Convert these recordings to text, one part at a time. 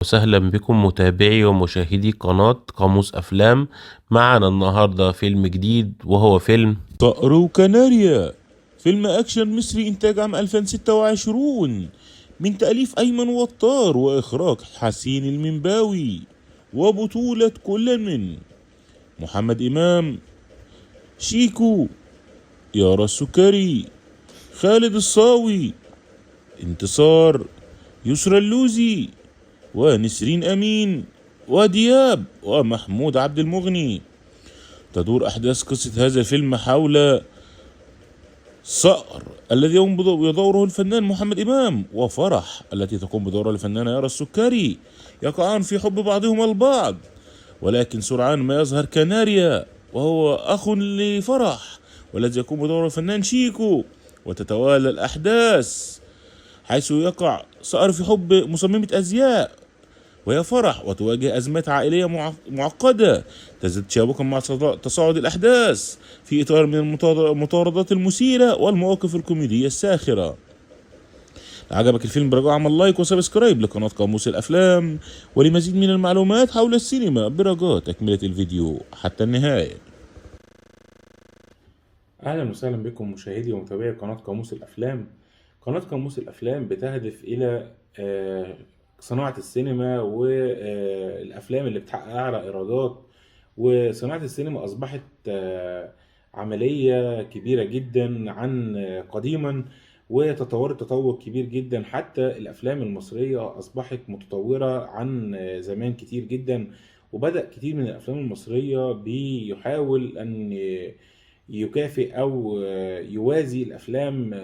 وسهلا بكم متابعي ومشاهدي قناة قاموس أفلام. معنا النهاردة فيلم جديد وهو فيلم صقر وكناريا، فيلم أكشن مصري إنتاج عام 2026 من تأليف أيمن وطار وإخراج حسين المنباوي، وبطولة كل من محمد إمام، شيكو، يارا السكري، خالد الصاوي، انتصار، يسرى اللوزي، ونسرين أمين، ودياب، ومحمود عبد المغني. تدور أحداث قصة هذا الفيلم حول صقر الذي يقوم بدوره الفنان محمد إمام، وفرح التي تقوم بدورها الفنانة يارا السكري، يقعان في حب بعضهما البعض، ولكن سرعان ما يظهر كناريا وهو أخ لفرح والذي يقوم بدوره الفنان شيكو، وتتوالى الأحداث حيث يقع صقر في حب مصممة أزياء وهي فرح، وتواجه أزمات عائلية معقدة تزداد تشابكا مع تصاعد الأحداث في إطار من المطاردات المثيرة والمواقف الكوميدية الساخرة. عجبك الفيلم برجاء اعمل لايك وسبسكرايب لقناة قاموس الأفلام، ولمزيد من المعلومات حول السينما برجاء تكملة الفيديو حتى النهاية. أهلا وسهلا بكم مشاهدي ومتابعي قناة قاموس الأفلام. قناة قاموس الأفلام بتهدف إلى صناعة السينما والأفلام اللي بتحقق أعلى إيرادات. وصناعة السينما أصبحت عملية كبيرة جدا عن قديما، وتطورت تطور كبير جدا. حتى الأفلام المصرية أصبحت متطورة عن زمان كتير جدا، وبدأ كتير من الأفلام المصرية بيحاول أن يكافئ أو يوازي الأفلام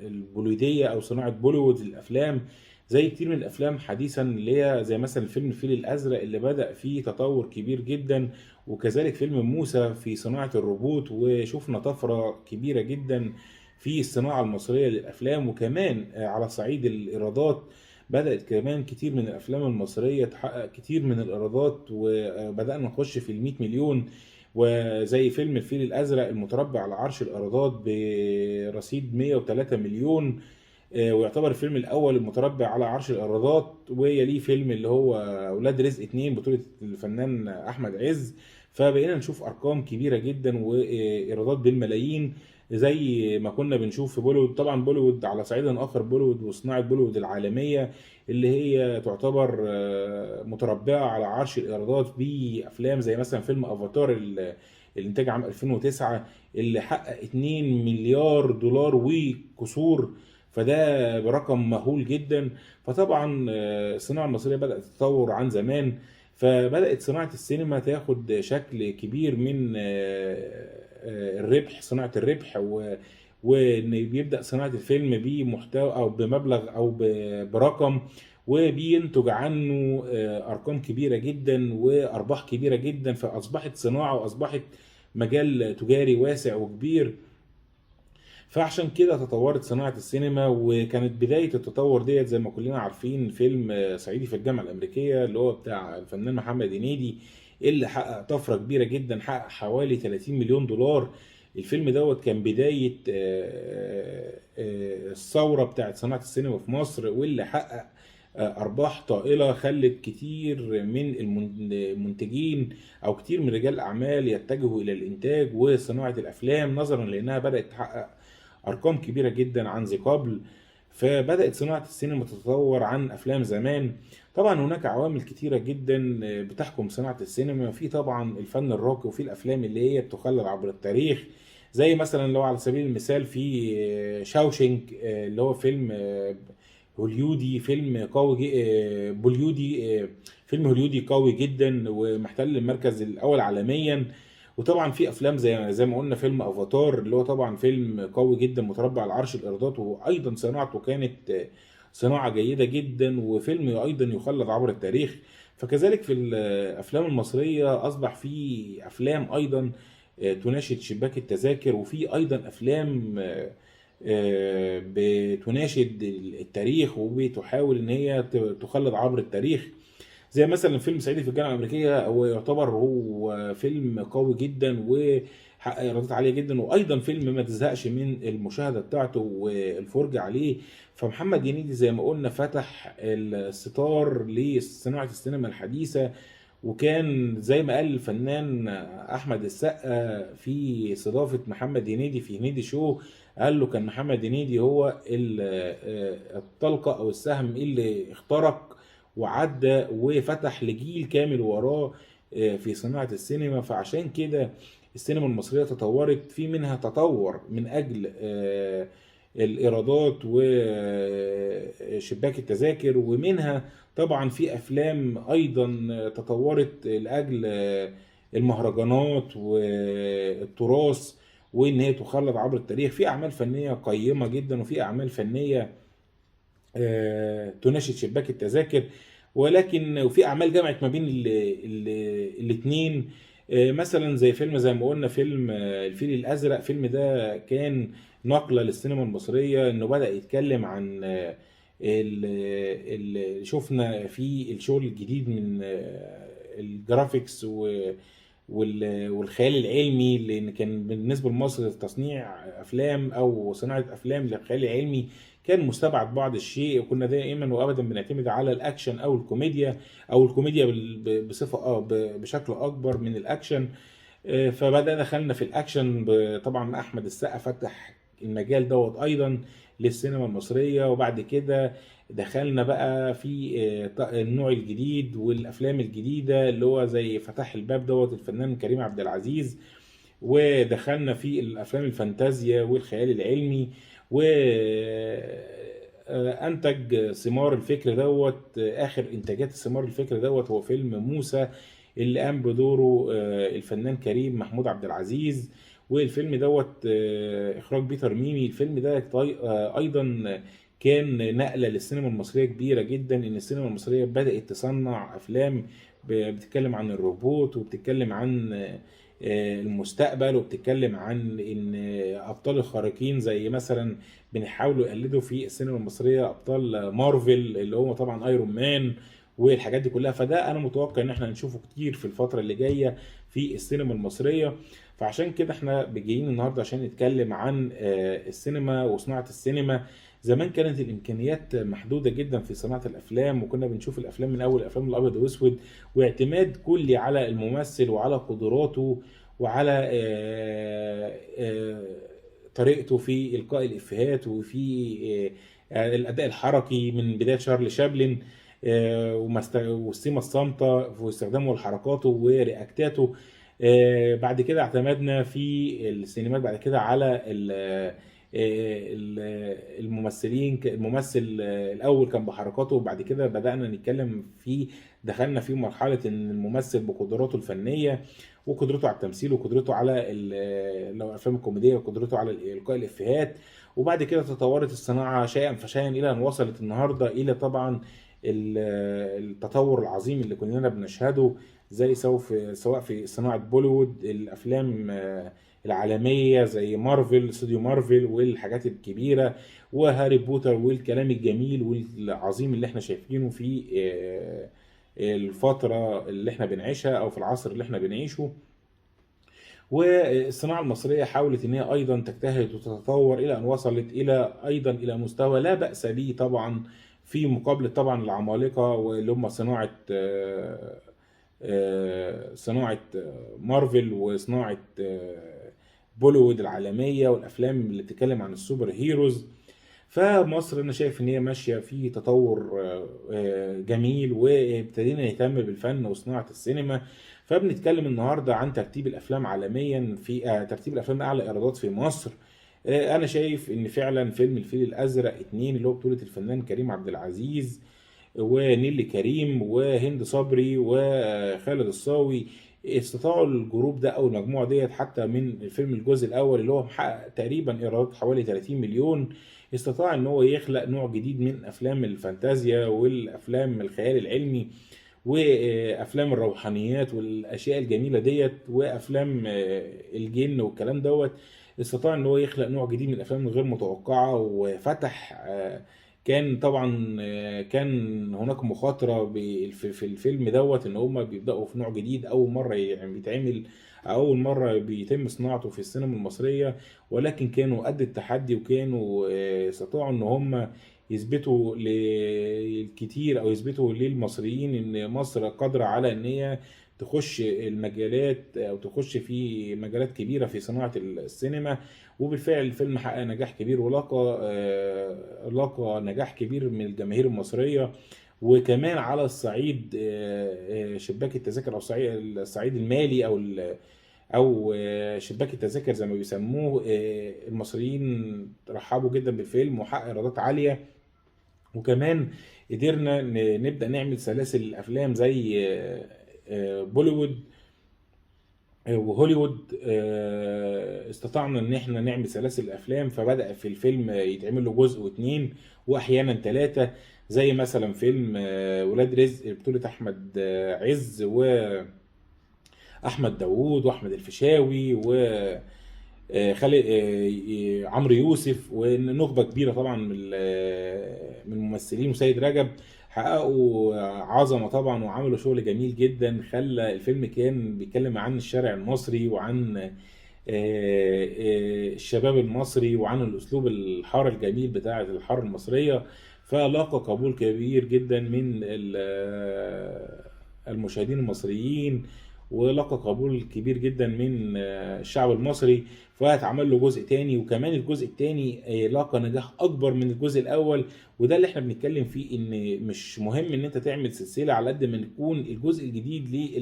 البوليودية أو صناعة بوليوود للأفلام. زي كتير من الأفلام حديثا اللي هي زي مثلا فيلم الفيل الأزرق اللي بدأ فيه تطور كبير جدا، وكذلك فيلم موسى في صناعة الروبوت، وشفنا طفرة كبيرة جدا في الصناعة المصرية للأفلام. وكمان على صعيد الإيرادات بدأت كمان كتير من الأفلام المصرية تحقق كتير من الإيرادات، وبدأنا نخش في 100 مليون. وزي فيلم الفيل الأزرق المتربع على عرش الإيرادات برصيد 103 مليون، ويعتبر الفيلم الأول المتربع على عرش الإيرادات. ويليه فيلم اللي هو أولاد رزق 2 بطولة الفنان أحمد عز. فبقينا نشوف أرقام كبيرة جدا وإيرادات بالملايين، زي ما كنا بنشوف في بوليوود. طبعا بوليوود على صعيد آخر، بوليوود وصناعة بوليوود العالمية اللي هي تعتبر متربعة على عرش الإيرادات بأفلام زي مثلا فيلم أفاتار الإنتاج عام 2009 اللي حقق 2 مليار دولار وكسور، فده برقم مهول جدا. فطبعا الصناعة المصرية بدأت تتطور عن زمان، فبدأت صناعة السينما تاخد شكل كبير من الربح، صناعة الربح، وان بيبدأ صناعة الفيلم بمحتوى او بمبلغ او برقم، وبينتج عنه ارقام كبيرة جدا وارباح كبيرة جدا. فاصبحت صناعة واصبحت مجال تجاري واسع وكبير. فعشان كده تطورت صناعة السينما، وكانت بداية التطور ديت زي ما كلنا عارفين فيلم صعيدي في الجامعة الأمريكية اللي هو بتاع الفنان محمد هنيدي، اللي حقق طفرة كبيرة جدا، حقق حوالي 30 مليون دولار. الفيلم دوت كان بداية الثورة بتاعت صناعة السينما في مصر، واللي حقق أرباح طائلة خلت كتير من المنتجين أو كتير من رجال الأعمال يتجهوا إلى الإنتاج وصناعة الأفلام، نظرا لأنها بدأت تحقق ارقام كبيره جدا عن ذي قبل. فبدات صناعه السينما تتطور عن افلام زمان. طبعا هناك عوامل كتيره جدا بتحكم صناعه السينما، في طبعا الفن الراقي، وفي الافلام اللي هي بتخلد عبر التاريخ. زي مثلا لو على سبيل المثال في شاوشينج اللي هو فيلم هوليودي، فيلم قوي بوليودي، فيلم هوليودي قوي جدا ومحتل المركز الاول عالميا. وطبعا في افلام زي ما قلنا فيلم افاتار اللي هو طبعا فيلم قوي جدا متربع على عرش الايرادات، وايضا صناعته كانت صناعه جيده جدا، وفيلم ايضا يخلد عبر التاريخ. فكذلك في الافلام المصريه اصبح في افلام ايضا تناشد شباك التذاكر، وفي ايضا افلام بتناشد التاريخ وبتحاول ان هي تخلد عبر التاريخ. زي مثلا فيلم صعيدي في الجامعه الامريكيه، هو يعتبر هو فيلم قوي جدا وحقق ايرادات عاليه جدا، وايضا فيلم ما تزهقش من المشاهده بتاعته والفرجه عليه. فمحمد هنيدي زي ما قلنا فتح الستار لصناعه السينما الحديثه. وكان زي ما قال الفنان احمد السقا في استضافه محمد هنيدي في هنيدي شو، قال له كان محمد هنيدي هو الطلقه او السهم اللي اخترق وعدى وفتح لجيل كامل وراه في صناعه السينما. فعشان كده السينما المصريه تطورت، في منها تطور من اجل الايرادات وشباك التذاكر، ومنها طبعا في افلام ايضا تطورت لاجل المهرجانات والتراث، وان هي تخلد عبر التاريخ. في اعمال فنيه قيمه جدا، وفي اعمال فنيه تناشد شباك التذاكر، ولكن وفي اعمال جمعت ما بين الاثنين. مثلا زي فيلم زي ما قلنا فيلم الفيل الازرق. الفيلم ده كان نقله للسينما المصريه، انه بدا يتكلم عن شفنا فيه الشغل الجديد من الجرافيكس والخيال العلمي، لان كان بالنسبه لمصر تصنيع افلام او صناعه افلام للخيال العلمي كان مستبعد بعض الشيء، وكنا دائما وابدا بنعتمد على الاكشن او الكوميديا، او الكوميديا بصفه بشكل اكبر من الاكشن. فبدأ دخلنا في الاكشن طبعا احمد السقا فتح المجال دوت ايضا للسينما المصريه. وبعد كده دخلنا بقى في النوع الجديد والافلام الجديده اللي هو زي فتح الباب دوت الفنان كريم عبد العزيز، ودخلنا في الافلام الفانتازيا والخيال العلمي، وانتج ثمار الفكر دوت. اخر انتاجات ثمار الفكر دوت هو فيلم موسى، اللي قام بدوره الفنان كريم محمود عبد العزيز، والفيلم دوت اخراج بيتر ميمي. الفيلم ده ايضا كان نقله للسينما المصريه كبيره جدا، ان السينما المصريه بدات تصنع افلام بتتكلم عن الروبوت، وبتتكلم عن المستقبل، وبتتكلم عن ان ابطال الخارقين زي مثلا بنحاولوا يقلدوا في السينما المصريه ابطال مارفل اللي هو طبعا ايرون مان والحاجات دي كلها. فده انا متوقع ان احنا هنشوفه كتير في الفتره اللي جايه في السينما المصريه. فعشان كده احنا جايين النهارده عشان نتكلم عن السينما وصناعه السينما. زمان كانت الامكانيات محدوده جدا في صناعه الافلام، وكنا بنشوف الافلام من اول الافلام الابيض واسود، واعتماد كلي على الممثل وعلى قدراته وعلى طريقته في القاء الافيهات وفي الاداء الحركي من بدايه شارلي شابلن، والسيما الصامته في استخدامه لحركاته ورياكتاته. بعد كده اعتمدنا في السينمات بعد كده على الممثلين. الممثل الاول كان بحركاته، وبعد كده بدانا نتكلم في دخلنا في مرحله ان الممثل بقدراته الفنيه وقدرته على التمثيل وقدرته على لو الافلام الكوميديه وقدرته على القاء الافيهات. وبعد كده تطورت الصناعه شيئا فشيئا الى ان وصلت النهارده الى طبعا التطور العظيم اللي كلنا بنشهده، زي سواء في صناعه بوليوود، الافلام العالميه زي مارفل، استوديو مارفل والحاجات الكبيره، وهاري بوتر والكلام الجميل والعظيم اللي احنا شايفينه في الفتره اللي احنا بنعيشها او في العصر اللي احنا بنعيشه. والصناعه المصريه حاولت ان هي ايضا تجتهد وتتطور الى ان وصلت ايضا الى مستوى لا باس به طبعا، في مقابله طبعا العمالقه واللي هم صناعه مارفل، وصناعه بوليوود العالميه، والافلام اللي بتتكلم عن السوبر هيروز. فمصر انا شايف ان هي ماشيه في تطور جميل، وابتدينا نهتم بالفن وصناعه السينما. فبنتكلم النهارده عن ترتيب الافلام عالميا، في ترتيب الافلام اعلى ايرادات في مصر. انا شايف ان فعلا فيلم الفيل الازرق 2 اللي هو بطوله الفنان كريم عبد العزيز ونيلي كريم وهند صبري وخالد الصاوي، استطاعوا الجروب ده او المجموعه ديت حتى من الفيلم الجزء الاول اللي هو محقق تقريبا ايرادات حوالي 30 مليون، استطاع ان هو يخلق نوع جديد من افلام الفانتازيا والافلام الخيال العلمي وافلام الروحانيات والاشياء الجميله ديت وافلام الجن والكلام دوت. استطاع ان هو يخلق نوع جديد من الافلام الغير متوقعه، وفتح كان طبعا كان هناك مخاطرة في الفيلم دوت ان هم بيبدأوا في نوع جديد اول مرة يعني بيتعمل، اول مرة بيتم صناعته في السينما المصرية، ولكن كانوا قد التحدي، وكانوا استطاعوا ان هم يثبتوا للكتير او يثبتوا للمصريين ان مصر قادرة على ان هي تخش المجالات او تخش في مجالات كبيرة في صناعة السينما. وبالفعل الفيلم حقق نجاح كبير، لاقى نجاح كبير من الجماهير المصرية. وكمان على الصعيد شباك التذاكر، او الصعيد المالي، او شباك التذاكر زي ما بيسموه، المصريين رحبوا جدا بالفيلم وحقق ايرادات عالية. وكمان قدرنا نبدأ نعمل سلاسل الافلام زي بوليوود وهوليوود. استطعنا ان احنا نعمل سلاسل افلام، فبدأ في الفيلم يتعمل له جزء واثنين واحيانا ثلاثة، زي مثلا فيلم ولاد رزق بطولة احمد عز واحمد داوود واحمد الفيشاوي خالد عمرو يوسف ونخبة كبيرة طبعا من الممثلين، وسيد رجب. حققوا عظمة طبعا وعملوا شغل جميل جدا، خلى الفيلم كان بيتكلم عن الشارع المصري وعن الشباب المصري وعن الأسلوب الحار الجميل بتاع الحارة المصرية. فلاقى قبول كبير جدا من المشاهدين المصريين، ولقى قبول كبير جدا من الشعب المصري. فاتعمل له جزء تاني، وكمان الجزء التاني لقى نجاح اكبر من الجزء الاول. وده اللي احنا بنتكلم فيه، ان مش مهم ان انت تعمل سلسلة على قد ما يكون الجزء الجديد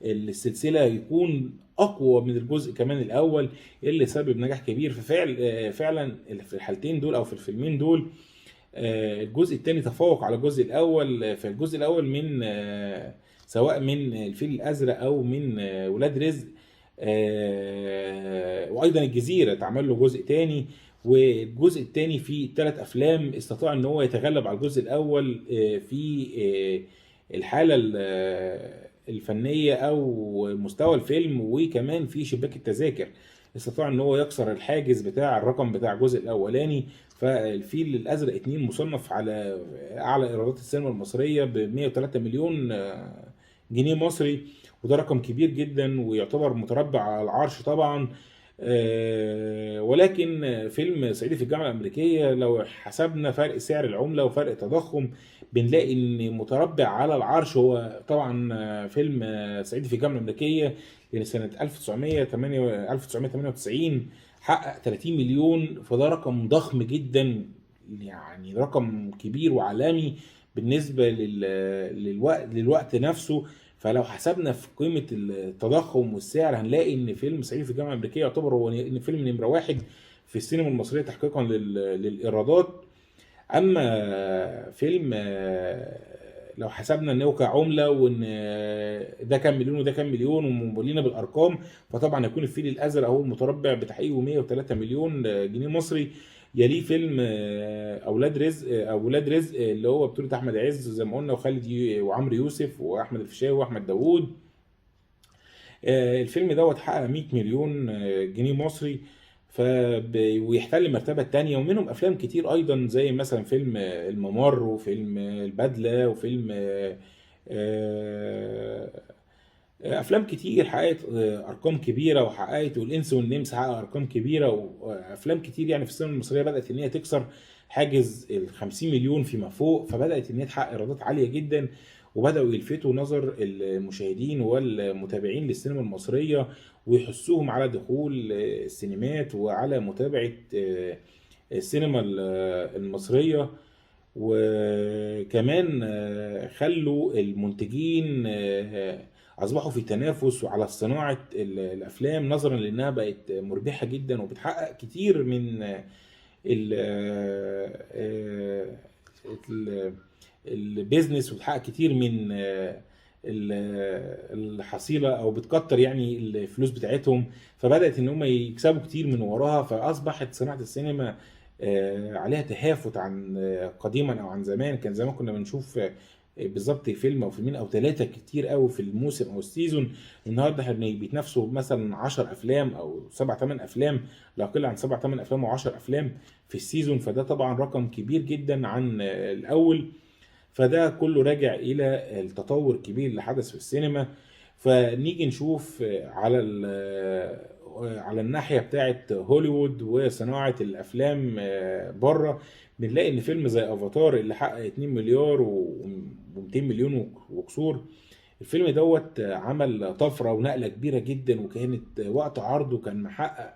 للسلسلة يكون اقوى من الجزء كمان الاول اللي سبب نجاح كبير. فعلا في الحالتين دول او في الفيلمين دول الجزء الثاني تفوق على الجزء الاول. فالجزء الاول من سواء من الفيل الازرق او من ولاد رزق، وايضا الجزيره اتعمل له جزء تاني. والجزء الثاني فيه 3 افلام استطاع ان هو يتغلب على الجزء الاول في الحاله الفنيه او مستوى الفيلم، وكمان في شباك التذاكر استطاع ان هو يكسر الحاجز بتاع الرقم بتاع الجزء الاولاني. فالفيل الازرق 2 مصنف على اعلى ايرادات السينما المصريه ب 103 مليون جنيه مصري، وده رقم كبير جدا ويعتبر متربع على العرش طبعا. ولكن فيلم صعيدي في الجامعه الامريكيه لو حسبنا فرق سعر العمله وفرق التضخم بنلاقي ان متربع على العرش هو طبعا فيلم صعيدي في الجامعه الامريكيه، يعني سنه 1998 حقق 30 مليون. فده رقم ضخم جدا، يعني رقم كبير وعالمي بالنسبة للوقت نفسه. فلو حسبنا في قيمة التضخم والسعر هنلاقي ان فيلم صعيدي في الجامعة الأمريكية يعتبر هو فيلم نمرة 1 في السينما المصرية تحقيقا للإيرادات. اما فيلم لو حسبنا ان هو كعمله وان ده كام مليون وده كام مليون ومولينا بالارقام، فطبعا هيكون الفيل الازرق هو المتربع بتحقيقه 103 مليون جنيه مصري. يليه فيلم اولاد رزق اللي هو بطولة احمد عز زي ما قلنا وعمرو يوسف واحمد الفيشاوي واحمد داوود. الفيلم دوت حقق 100 مليون جنيه مصري، ويحتل المرتبة الثانية. ومنهم أفلام كتير أيضا زي مثلا فيلم الممر وفيلم البدلة وفيلم أفلام كتير حققت أرقام كبيرة، وحققت والإنس والنمس حقق أرقام كبيرة. وأفلام كتير يعني في السينما المصرية بدأت إن هي تكسر حاجز ال 50 مليون فيما فوق، فبدأت إن هي تحقق إيرادات عالية جدا، وبدأوا يلفتوا نظر المشاهدين والمتابعين للسينما المصرية ويحثوهم على دخول السينمات وعلى متابعة السينما المصرية. وكمان خلوا المنتجين أصبحوا في تنافس على صناعة الأفلام نظرا لأنها بقت مربحة جدا وبتحقق كتير من البيزنس، وبتحقق كتير من الحصيله او بتكتر يعني الفلوس بتاعتهم. فبدات ان هم يكسبوا كتير من وراها، فاصبحت صناعه السينما عليها تهافت عن قديما او عن زمان. كان زمان كنا بنشوف بالظبط فيلم او فيلمين او ثلاثه كتير قوي في الموسم او السيزون. النهارده احنا بيتنافسوا مثلا 10 افلام او 7 8 افلام، لا يقل عن 7 8 افلام او 10 افلام في السيزون، فده طبعا رقم كبير جدا عن الاول. فده كله راجع الى التطور الكبير اللي حدث في السينما. فنيجي نشوف على الناحية بتاعت هوليوود وصناعة الأفلام بره، بنلاقي إن فيلم زي أفاتار اللي حقق 2 مليار و200 مليون وكسور، الفيلم دوت عمل طفرة ونقلة كبيرة جدا، وكانت وقت عرضه كان محقق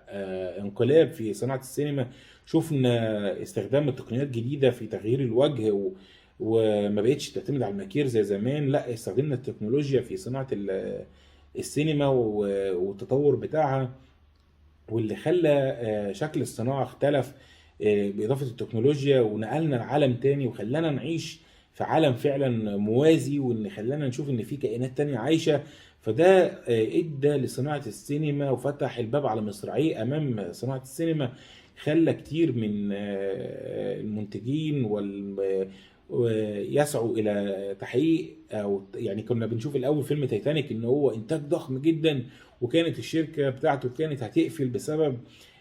انقلاب في صناعة السينما. شفنا استخدام التقنيات الجديدة في تغيير الوجه وما بقتش تعتمد على الماكير زي زمان، لا استخدمنا التكنولوجيا في صناعة السينما والتطور بتاعها، واللي خلى شكل الصناعة اختلف بإضافة التكنولوجيا، ونقلنا لعالم تاني وخلانا نعيش في عالم فعلا موازي، وان خلانا نشوف ان في كائنات تانية عايشة. فده ادى لصناعة السينما وفتح الباب على مصراعيه امام صناعة السينما، خلى كتير من المنتجين يسعوا الى تحقيق، او يعني كنا بنشوف الاول فيلم تايتانيك ان هو انتاج ضخم جدا، وكانت الشركة بتاعته كانت هتقفل بسبب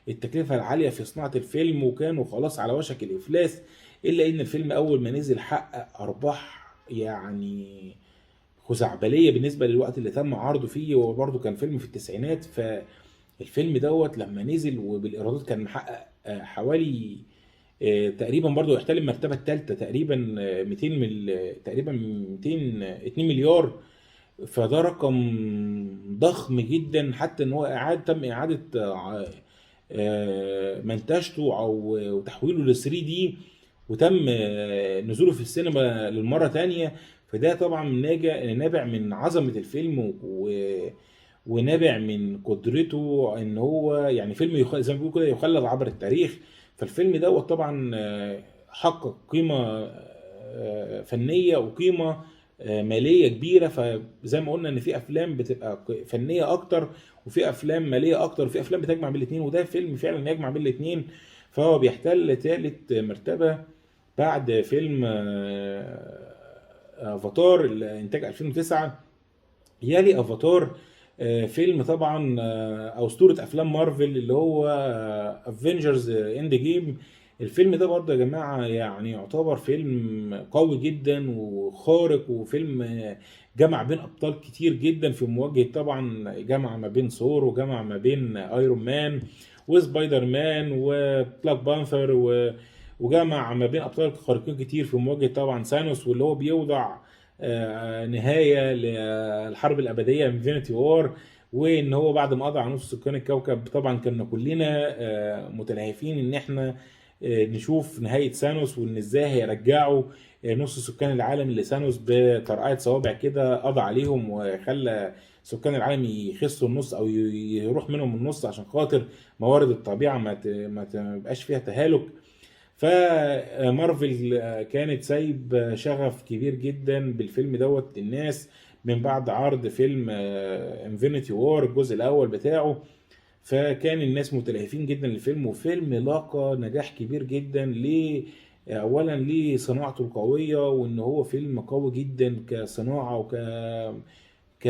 التكلفة العالية في صناعة الفيلم، وكانوا خلاص على وشك الإفلاس. إلا إن الفيلم أول ما نزل حقق أرباح يعني خزعبلية بالنسبة للوقت اللي تم عرضه فيه، وبرضه كان فيلم في التسعينات. فالفيلم دوت لما نزل وبالإيرادات كان محقق حوالي تقريبا برضه يحتل المرتبة الثالثة تقريبا 200 تقريبا 2 مليار. فده رقم ضخم جدا، حتى ان هو تم اعاده منتجته او تحويله ل 3 دي، وتم نزوله في السينما للمره تانية. فده طبعا نابع من عظمه الفيلم ونابع من قدرته ان هو يعني فيلم زي ما بيقولوا كده يخلد عبر التاريخ. فالفيلم دوت طبعا حقق قيمه فنيه وقيمه ماليه كبيره. فزي ما قلنا ان في افلام بتبقى فنيه اكتر، وفي افلام ماليه اكتر، وفي افلام بتجمع بين الاثنين، وده فيلم فعلا يجمع بين الاثنين. فهو بيحتل ثالث مرتبه بعد فيلم افاتار الانتاج 2009. يلي افاتار فيلم طبعا او اسطوره افلام مارفل اللي هو افنجرز اند جيم. الفيلم ده برضه يا جماعه يعني يعتبر فيلم قوي جدا وخارق، وفيلم جمع بين ابطال كتير جدا في مواجهه، طبعا جمع ما بين ثور وجمع ما بين ايرون مان وسبايدر مان وبلاك بانثر وجمع ما بين ابطال خارقين كتير في مواجهه طبعا ثانوس، واللي هو بيوضع نهايه للحرب الابديه انفينيتي وار. وان هو بعد ما قضى على نص سكان الكوكب، طبعا كنا كلنا متلهفين ان احنا نشوف نهايه ثانوس، وان ازاي هيرجعوا نص سكان العالم اللي ثانوس بطرقعه صوابع كده قضى عليهم وخلى سكان العالم يخسوا النص او يروح منهم النص، عشان خاطر موارد الطبيعه ما تبقاش فيها تهالك. فمارفل كانت سايب شغف كبير جدا بالفيلم دوت الناس من بعد عرض فيلم انفينيتي وور الجزء الاول بتاعه. فكان الناس متلهفين جدا للفيلم، وفيلم لاقى نجاح كبير جدا اولا لصناعته القويه، وان هو فيلم قوي جدا كصناعه ك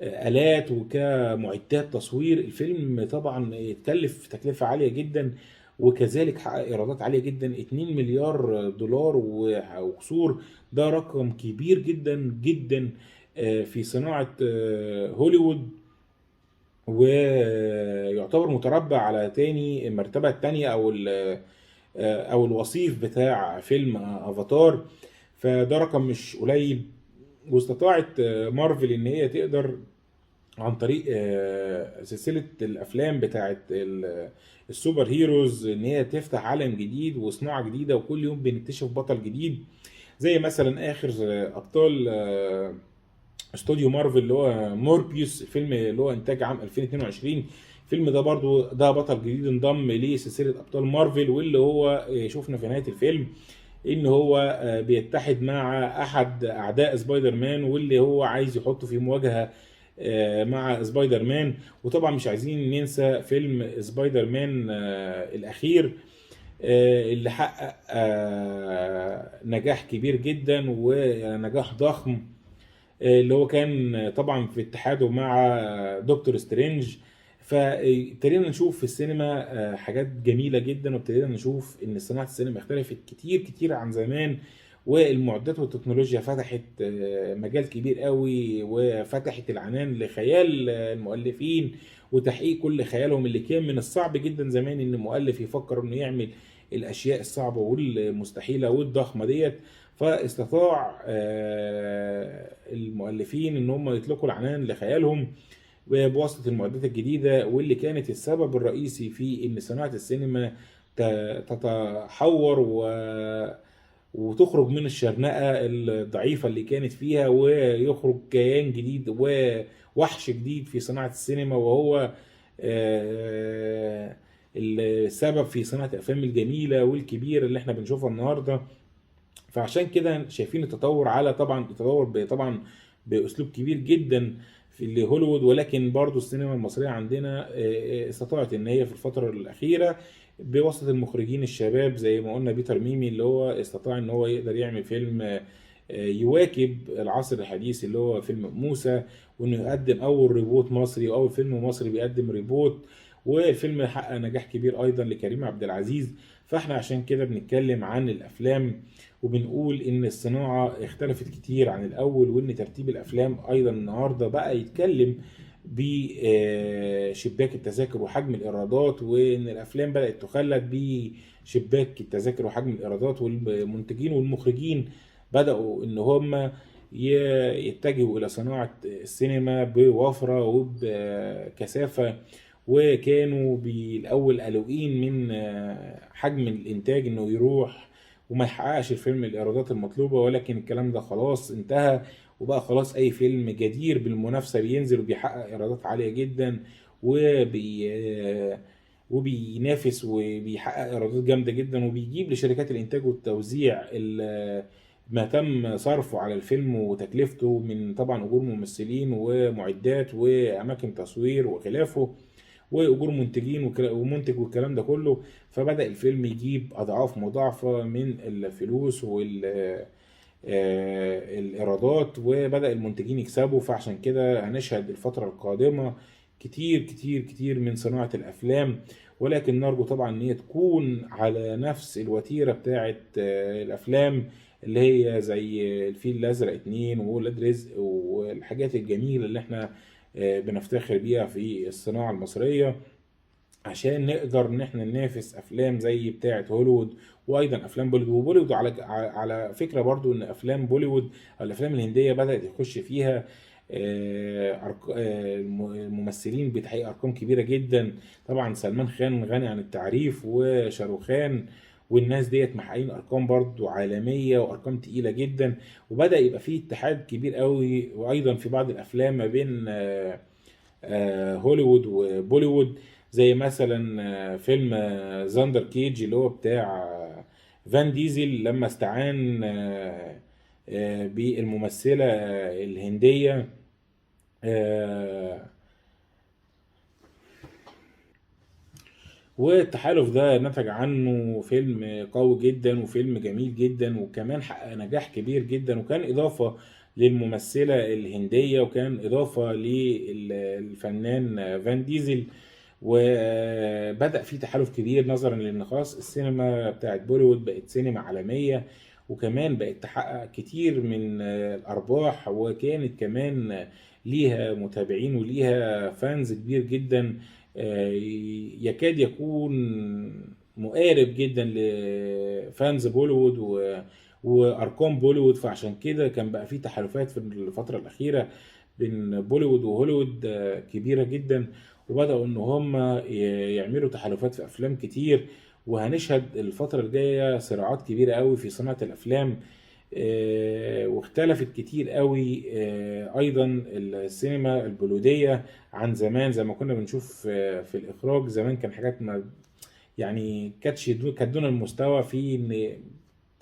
آلات وكمعدات تصوير. الفيلم طبعا اتكلف تكلفة عالية جدا، وكذلك حقق ايرادات عالية جدا 2 مليار دولار وكسور. ده رقم كبير جدا جدا في صناعة هوليوود، ويعتبر متربع على تاني المرتبة التانية او الوصيف بتاع فيلم افاتار. فده رقم مش قليل. واستطاعت مارفل ان هي تقدر عن طريق سلسلة الافلام بتاعت السوبر هيروز ان هي تفتح عالم جديد وصناعة جديدة، وكل يوم بنكتشف بطل جديد. زي مثلا اخر ابطال استوديو مارفل اللي هو موربيوس، الفيلم اللي هو انتاج عام 2022. الفيلم ده برضو ده بطل جديد انضم لسلسلة ابطال مارفل، واللي هو شفنا في نهاية الفيلم ان هو بيتحد مع احد اعداء سبايدر مان، واللي هو عايز يحطه في مواجهة مع سبايدر مان. وطبعا مش عايزين ننسى فيلم سبايدر مان الاخير اللي حقق نجاح كبير جدا ونجاح ضخم، اللي هو كان طبعا في اتحاده مع دكتور سترينج. فابتدينا نشوف في السينما حاجات جميلة جدا، وابتدينا نشوف ان صناعة السينما اختلفت كتير كتير عن زمان، والمعدات والتكنولوجيا فتحت مجال كبير قوي، وفتحت العنان لخيال المؤلفين وتحقيق كل خيالهم، اللي كان من الصعب جدا زمان ان مؤلف يفكر انه يعمل الاشياء الصعبة والمستحيلة والضخمة ديت. فاستطاع المؤلفين ان هم يطلقوا العنان لخيالهم بواسطة المعدات الجديدة، واللي كانت السبب الرئيسي في ان صناعة السينما تتحور وتخرج من الشرنقة الضعيفة اللي كانت فيها، ويخرج كيان جديد ووحش جديد في صناعة السينما، وهو السبب في صناعة الأفلام الجميلة والكبيرة اللي احنا بنشوفها النهاردة. فعشان كده شايفين التطور، على طبعا التطور طبعا باسلوب كبير جدا في هوليوود، ولكن برضو السينما المصريه عندنا استطاعت ان هي في الفتره الاخيره بواسطه المخرجين الشباب زي ما قلنا بيتر ميمي، اللي هو استطاع ان هو يقدر يعمل فيلم يواكب العصر الحديث اللي هو فيلم موسى، وانه يقدم اول ريبوت مصري واول فيلم مصري بيقدم ريبوت، والفيلم حقق نجاح كبير ايضا لكريم عبد العزيز. فاحنا عشان كده بنتكلم عن الافلام، وبنقول ان الصناعة اختلفت كتير عن الاول، وان ترتيب الافلام ايضا النهاردة بقى يتكلم بشباك التذاكر وحجم الايرادات، وان الافلام بدأت تخلد بشباك التذاكر وحجم الايرادات، والمنتجين والمخرجين بدأوا ان هم يتجهوا الى صناعة السينما بوفرة وبكثافة، وكانوا بالاول قلقين من حجم الانتاج انه يروح وما يحققش الفيلم الايرادات المطلوبه، ولكن الكلام ده خلاص انتهى، وبقى خلاص اي فيلم جدير بالمنافسه بينزل وبيحقق ايرادات عاليه جدا، وبينافس وبيحقق ايرادات جامده جدا، وبيجيب لشركات الانتاج والتوزيع ما تم صرفه على الفيلم وتكلفته من طبعا اجور ممثلين ومعدات واماكن تصوير وخلافه، واجور منتجين ومنتج والكلام ده كله. فبدأ الفيلم يجيب اضعاف مضاعفة من الفلوس والايرادات، وبدأ المنتجين يكسبوا. فعشان كده هنشهد الفترة القادمة كتير كتير كتير من صناعة الافلام، ولكن نرجو طبعا ان هي تكون على نفس الوتيرة بتاعة الافلام اللي هي زي الفيل الازرق 2 وولاد رزق والحاجات الجميلة اللي احنا بنفتخر بيها في الصناعة المصرية، عشان نقدر ان احنا ننافس افلام زي بتاعة هوليوود وايضا افلام بوليوود. وبوليوود على فكرة برضو ان افلام بوليوود او الافلام الهندية بدأت يخش فيها الممثلين بتحقيق ارقام كبيرة جدا. طبعا سلمان خان غني عن التعريف، وشاروخان والناس ديت محققين ارقام برضو عالميه وارقام تقيله جدا، وبدا يبقى فيه اتحاد كبير قوي، وايضا في بعض الافلام ما بين هوليوود وبوليوود، زي مثلا فيلم زاندر كيج اللي هو بتاع فان ديزل لما استعان بالممثله الهنديه والتحالف ده نتج عنه فيلم قوي جدا وفيلم جميل جدا، وكمان حقق نجاح كبير جدا، وكان إضافة للممثلة الهندية، وكان إضافة للفنان فان ديزل. وبدأ في تحالف كبير نظرا لأن خلاص السينما بتاعت بوليوود بقت سينما عالمية، وكمان بقت تحقق كتير من الأرباح، وكانت كمان ليها متابعين وليها فانز كبير جدا، يكاد يكون مقارب جدا لفانز بوليوود وارقام بوليوود. فعشان كده كان بقى في تحالفات في الفتره الاخيره بين بوليوود وهوليوود كبيره جدا، وبداوا ان هم يعملوا تحالفات في افلام كتير، وهنشهد الفتره الجايه صراعات كبيره قوي في صناعه الافلام. واختلفت كتير قوي ايضا السينما البوليودية عن زمان. زي ما كنا بنشوف في الاخراج زمان كان حاجات ما يعني كانت دون المستوى، في ان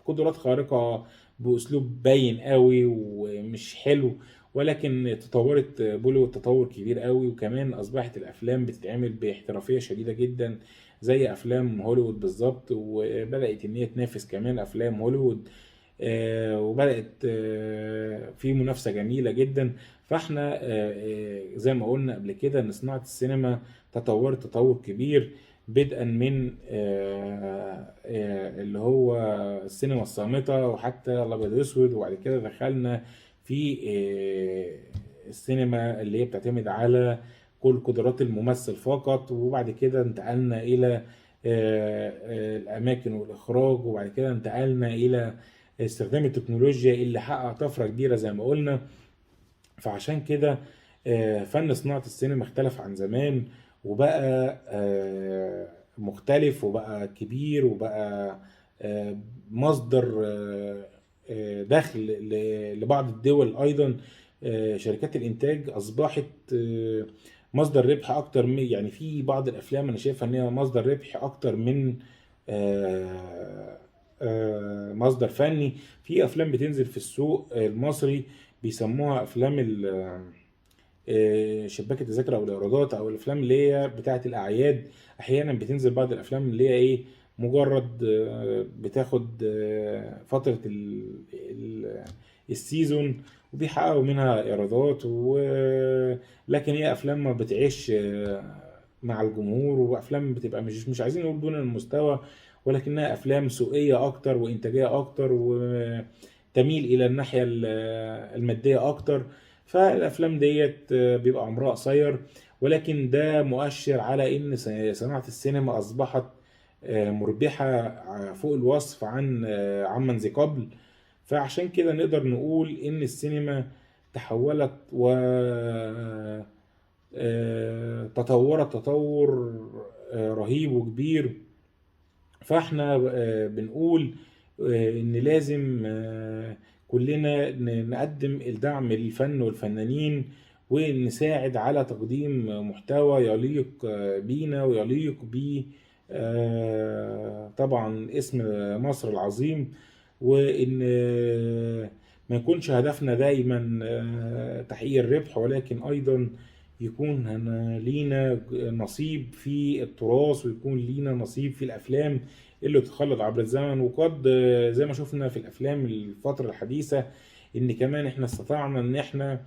قدرات خارقة باسلوب باين قوي ومش حلو، ولكن تطورت بوليوود تطور كبير قوي، وكمان اصبحت الافلام بتتعمل باحترافية شديدة جدا زي افلام هوليوود بالظبط، وبدات ان هي تنافس كمان افلام هوليوود. وبدات في منافسه جميله جدا. فاحنا زي ما قلنا قبل كده ان صناعه السينما تطورت تطور كبير، بدءا من اللي هو السينما الصامتة وحتى الأبيض وأسود، وبعد كده دخلنا في السينما اللي هي بتعتمد على كل قدرات الممثل فقط، وبعد كده انتقلنا إلى الأماكن والإخراج، وبعد كده انتقلنا إلى استخدام التكنولوجيا اللي حقق طفرة كبيرة زي ما قلنا. فعشان كده فن صناعة السينما اختلف عن زمان، وبقى مختلف، وبقى كبير، وبقى مصدر دخل لبعض الدول أيضا. شركات الإنتاج أصبحت مصدر ربح أكتر من، يعني في بعض الأفلام أنا شايفها إن هي مصدر ربح أكتر من مصدر فني. في أفلام بتنزل في السوق المصري بيسموها أفلام شباك التذاكر او الايرادات، او الافلام اللي هي بتاعه الاعياد. احيانا بتنزل بعض الافلام اللي هي ايه، مجرد بتاخد فتره السيزون وبيحققوا منها ايرادات، لكن هي افلام ما بتعيش مع الجمهور، وافلام بتبقى مش عايزين نقول دون المستوى، ولكنها افلام سوقيه اكتر وانتاجيه اكتر وتميل الى الناحيه الماديه اكتر. فالافلام ديت بيبقى عمرها قصير، ولكن ده مؤشر على ان صناعة السينما اصبحت مربحة فوق الوصف عمن ذي قبل. فعشان كده نقدر نقول ان السينما تحولت و تطورت تطور رهيب وكبير. فاحنا بنقول ان لازم كلنا نقدم الدعم للفن والفنانين، ونساعد على تقديم محتوى يليق بينا ويليق ب طبعا اسم مصر العظيم، وان ما يكونش هدفنا دايما تحقيق الربح، ولكن ايضا يكون لينا نصيب في التراث، ويكون لينا نصيب في الافلام اللي تخلد عبر الزمن. وقد زي ما شفنا في الافلام الفترة الحديثة ان كمان احنا استطعنا ان احنا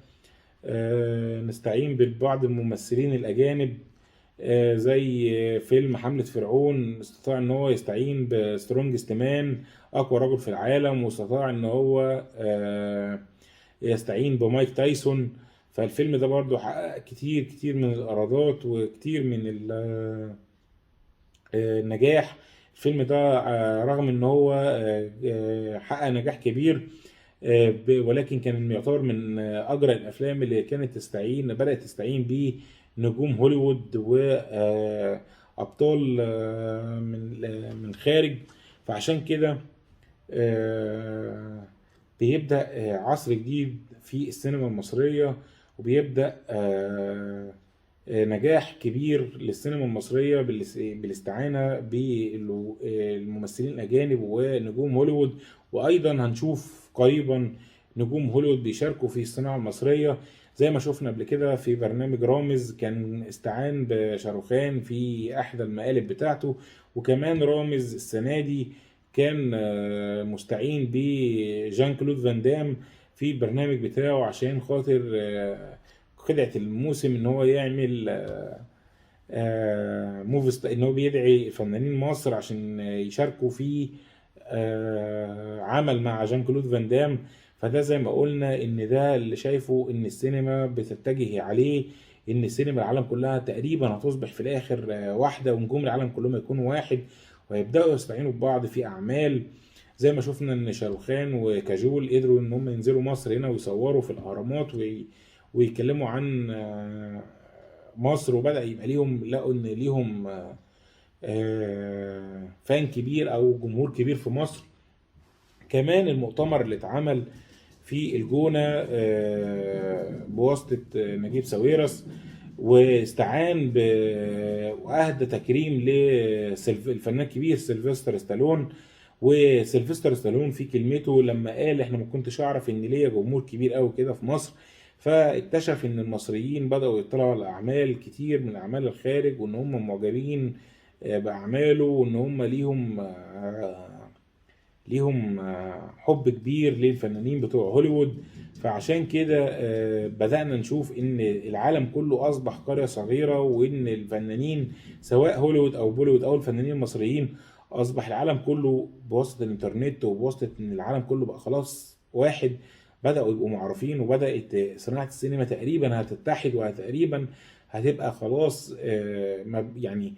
نستعين ببعض الممثلين الاجانب، زي فيلم حملة فرعون استطاع ان هو يستعين بسترونجست مان، اقوى رجل في العالم، واستطاع ان هو يستعين بمايك تايسون. فالفيلم ده برضو حقق كتير كتير من الايرادات وكتير من النجاح. الفيلم ده رغم ان هو حقق نجاح كبير، ولكن كان يعتبر من اجرى الافلام اللي كانت بدأت تستعين بيه نجوم هوليوود وابطال من الخارج. فعشان كده بيبدأ عصر جديد في السينما المصرية، وبيبدأ نجاح كبير للسينما المصرية بالاستعانة بالممثلين الأجانب ونجوم هوليوود. وأيضا هنشوف قريبا نجوم هوليوود بيشاركوا في الصناعة المصرية، زي ما شفنا قبل كده في برنامج رامز كان استعان بشاروخان في أحدى المقالب بتاعته، وكمان رامز السنة دي كان مستعين بجان كلود فان دام في البرنامج بتاعه، عشان خاطر خدعة الموسم ان هو يعمل ان هو بيدعي فنانين مصر عشان يشاركوا في عمل مع جان كلود فان دام. فده زي ما قلنا ان ده اللي شايفه ان السينما بتتجه عليه، ان السينما العالم كلها تقريبا هتصبح في الاخر واحدة، ونجوم العالم كلهم يكونوا واحد، ويبدأوا يستعينوا ببعض في اعمال. زي ما شفنا ان شاروخان وكاجول قدروا ان هم ينزلوا مصر هنا ويصوروا في الاهرامات ويتكلموا عن مصر، وبدأ يبقى لقوا ان ليهم فان كبير او جمهور كبير في مصر. كمان المؤتمر اللي اتعمل في الجونة بواسطة نجيب ساويرس، واستعان وأهدى تكريم للفنان الكبير سيلفستر ستالون. وسيلفستر ستالون في كلمته لما قال احنا ما كنتش اعرف ان ليا جمهور كبير قوي كده في مصر، فاكتشف ان المصريين بدأوا يطلعوا على اعمال كتير من اعمال الخارج، وان هم معجبين بأعماله، وإن هم ليهم حب كبير للفنانين بتوع هوليوود. فعشان كده بدأنا نشوف ان العالم كله اصبح قرية صغيرة، وان الفنانين سواء هوليوود او بوليوود او الفنانين المصريين، اصبح العالم كله بواسطة الانترنت وبواسطة ان العالم كله بقى خلاص واحد، بدأوا يبقوا معروفين، وبدأت صناعة السينما تقريبا هتتحد وتقريبا هتبقى خلاص يعني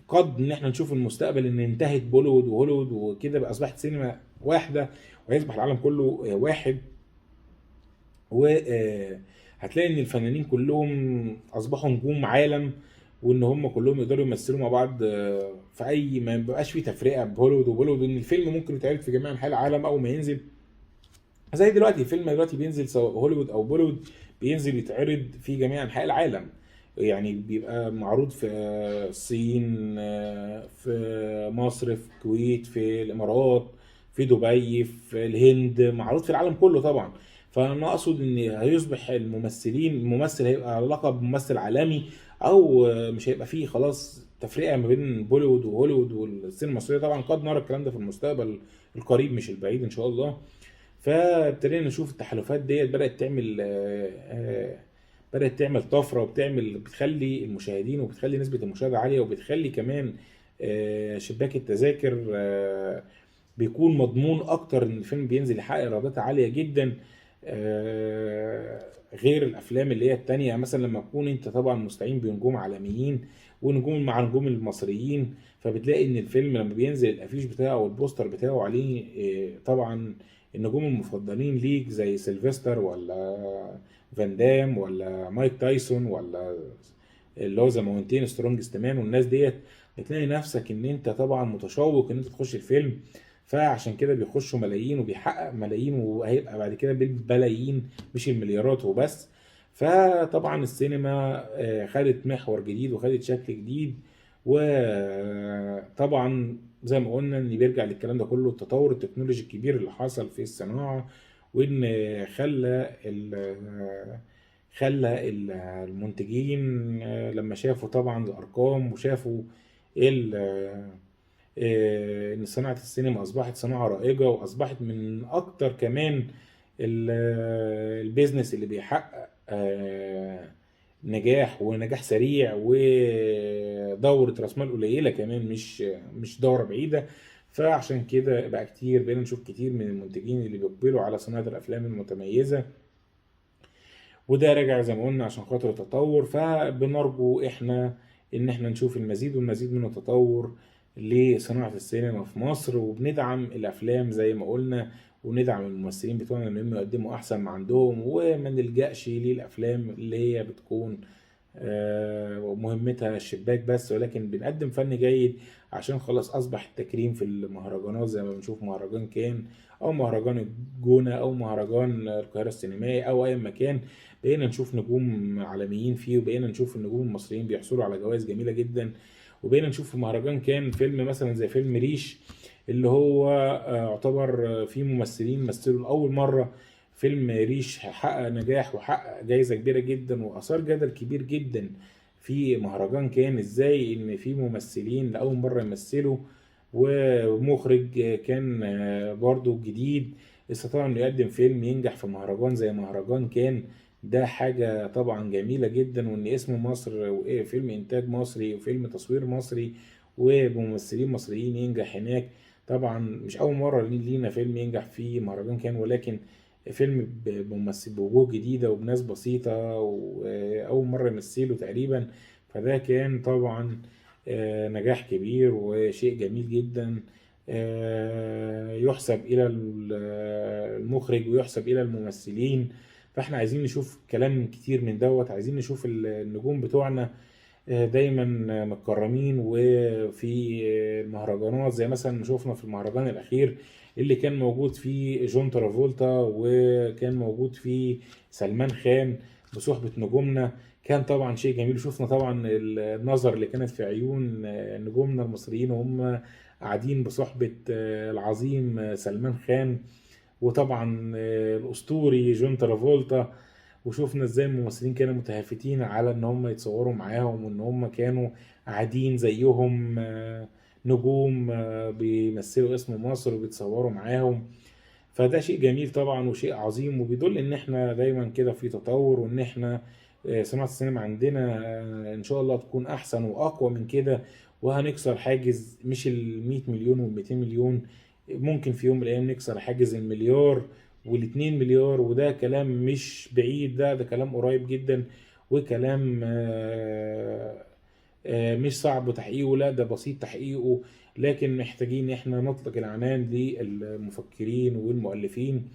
قد ان احنا نشوف المستقبل ان انتهت بوليوود وهوليوود وكده، بقى اصبحت سينما واحده ويصبح العالم كله واحد. وهتلاقي ان الفنانين كلهم اصبحوا نجوم عالم، وان هم كلهم يقدروا يمثلوا مع بعض في اي، ما بيبقاش في تفرقه بهوليوود وبوليوود، ان الفيلم ممكن يتعرض في جميع انحاء العالم اول ما ينزل. زي دلوقتي الفيلم دلوقتي بينزل سواء هوليوود او بوليوود، بينزل يتعرض في جميع انحاء العالم. يعني بيبقى معروض في الصين، في مصر، في الكويت، في الامارات، في دبي، في الهند، معروض في العالم كله طبعا. فانا اقصد ان هيصبح الممثل هيبقى على لقب ممثل عالمي، او مش هيبقى فيه خلاص تفرقه ما بين بوليوود وهوليوود والسينما المصريه. طبعا قد نرى الكلام ده في المستقبل القريب مش البعيد ان شاء الله. فابتدينا نشوف التحالفات ديت بدأت تعمل طفرة، بتخلي المشاهدين، وبتخلي نسبة المشاهدة عالية، وبتخلي كمان شباك التذاكر بيكون مضمون اكتر ان الفيلم بينزل يحقق ايرادات عالية جدا، غير الافلام اللي هي التانية. مثلا لما تكون انت طبعا مستعين بنجوم عالميين ونجوم مع نجوم المصريين، فبتلاقي ان الفيلم لما بينزل الافيش بتاعه والبوستر بتاعه عليه طبعا النجوم المفضلين ليك زي سيلفستر ولا فان دام ولا مايك تايسون ولا اللي هو ذا ماونتين سترونجست مان والناس ديت، بتلاقي نفسك ان انت طبعا متشوق ان انت تخش الفيلم. فعشان كده بيخشوا ملايين وبيحقق ملايين، وهيبقى بعد كده بالبلايين مش المليارات وبس. فطبعا السينما خدت محور جديد وخدت شكل جديد. وطبعا زي ما قلنا ان بيرجع للكلام ده كله التطور التكنولوجي الكبير اللي حصل في الصناعة، وان المنتجين لما شافوا طبعا الارقام وشافوا ان صناعة السينما اصبحت صناعة رائجة، واصبحت من اكتر كمان البيزنس اللي بيحقق نجاح ونجاح سريع، ودورة راس مال قليلة كمان، مش دورة بعيدة. فعشان كده بقى بقينا نشوف كتير من المنتجين اللي بيقبلوا على صناعة الافلام المتميزة، وده راجع زي ما قلنا عشان خاطر التطور. فبنرجو ان احنا نشوف المزيد والمزيد من التطور لصناعة السينما في مصر، وبندعم الافلام زي ما قلنا، وندعم الممثلين بتوعنا انهم يقدموا احسن ما عندهم، وما نلجأش للافلام اللي هي بتكون مهمتها الشباك بس، ولكن بنقدم فن جيد عشان خلاص اصبح التكريم في المهرجانات زي ما بنشوف مهرجان كان او مهرجان الجونة او مهرجان القاهرة السينمائي او اي مكان، بقينا نشوف نجوم عالميين فيه، وبقينا نشوف النجوم المصريين بيحصلوا على جوائز جميلة جدا. وبقينا نشوف في مهرجان كان فيلم مثلا زي فيلم ريش، اللي هو يعتبر فيه ممثلين مثلوا لأول مرة. فيلم ريش حقق نجاح وحقق جايزة كبيرة جدا، وأثار جدل كبير جدا في مهرجان كان ازاي ان في ممثلين لأول مرة يمثلوا، ومخرج كان برضو جديد استطاع انه يقدم فيلم ينجح في مهرجان زي مهرجان كان. ده حاجة طبعا جميلة جدا، وان اسم مصر وفيلم انتاج مصري وفيلم تصوير مصري وبممثلين مصريين ينجح هناك. طبعا مش اول مرة لينا فيلم ينجح في مهرجان كان، ولكن فيلم بممثل بوجوه جديدة وبناس بسيطة وأول مرة يمثله تقريبا. فده كان طبعا نجاح كبير وشيء جميل جدا، يحسب إلى المخرج ويحسب إلى الممثلين. فاحنا عايزين نشوف كلام كتير من دوت، عايزين نشوف النجوم بتوعنا دايما متكرمين وفي المهرجانات، زي مثلا شفنا في المهرجان الأخير اللي كان موجود فيه جون ترافولتا وكان موجود فيه سلمان خان بصحبة نجومنا. كان طبعا شيء جميل. شفنا طبعا النظر اللي كانت في عيون نجومنا المصريين وهم قاعدين بصحبة العظيم سلمان خان، وطبعا الأسطوري جون ترافولتا. وشوفنا ازاي الممثلين كانوا متهافتين على ان هم يتصوروا معاهم، وان هم كانوا قاعدين زيهم نجوم بيمثلوا اسم مصر وبيتصوروا معاهم. فده شيء جميل طبعا وشيء عظيم، وبيدل ان احنا دايما كده في تطور، وان احنا صناعة السينما عندنا ان شاء الله تكون احسن واقوى من كده، وهنكسر حاجز مش ال 100 مليون وال 200 مليون، ممكن في يوم من الايام نكسر حاجز المليار والاتنين مليار. وده كلام مش بعيد، ده كلام قريب جدا، وكلام مش صعب تحقيقه، لا ده بسيط تحقيقه. لكن محتاجين احنا نطلق العنان للمفكرين والمؤلفين،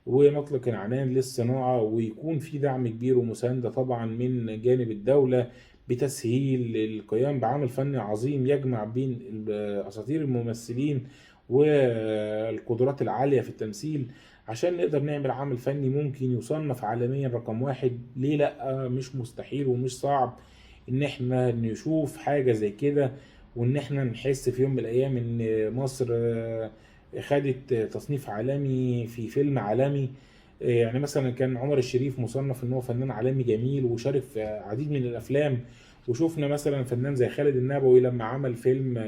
ونطلق العنان للصناعة، ويكون في دعم كبير ومساندة طبعا من جانب الدولة بتسهيل القيام بعمل فني عظيم يجمع بين أساطير الممثلين والقدرات العالية في التمثيل، عشان نقدر نعمل عمل فني ممكن يصنف عالميا رقم واحد. ليه لأ؟ مش مستحيل ومش صعب ان احنا نشوف حاجة زي كده، وان احنا نحس في يوم من الايام ان مصر خدت تصنيف عالمي في فيلم عالمي. يعني مثلا كان عمر الشريف مصنف ان هو فنان عالمي جميل وشارك في عديد من الافلام، وشوفنا مثلا فنان زي خالد النبوي لما عمل فيلم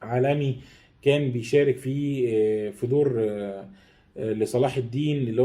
عالمي كان بيشارك فيه في دور لصلاح الدين، اللي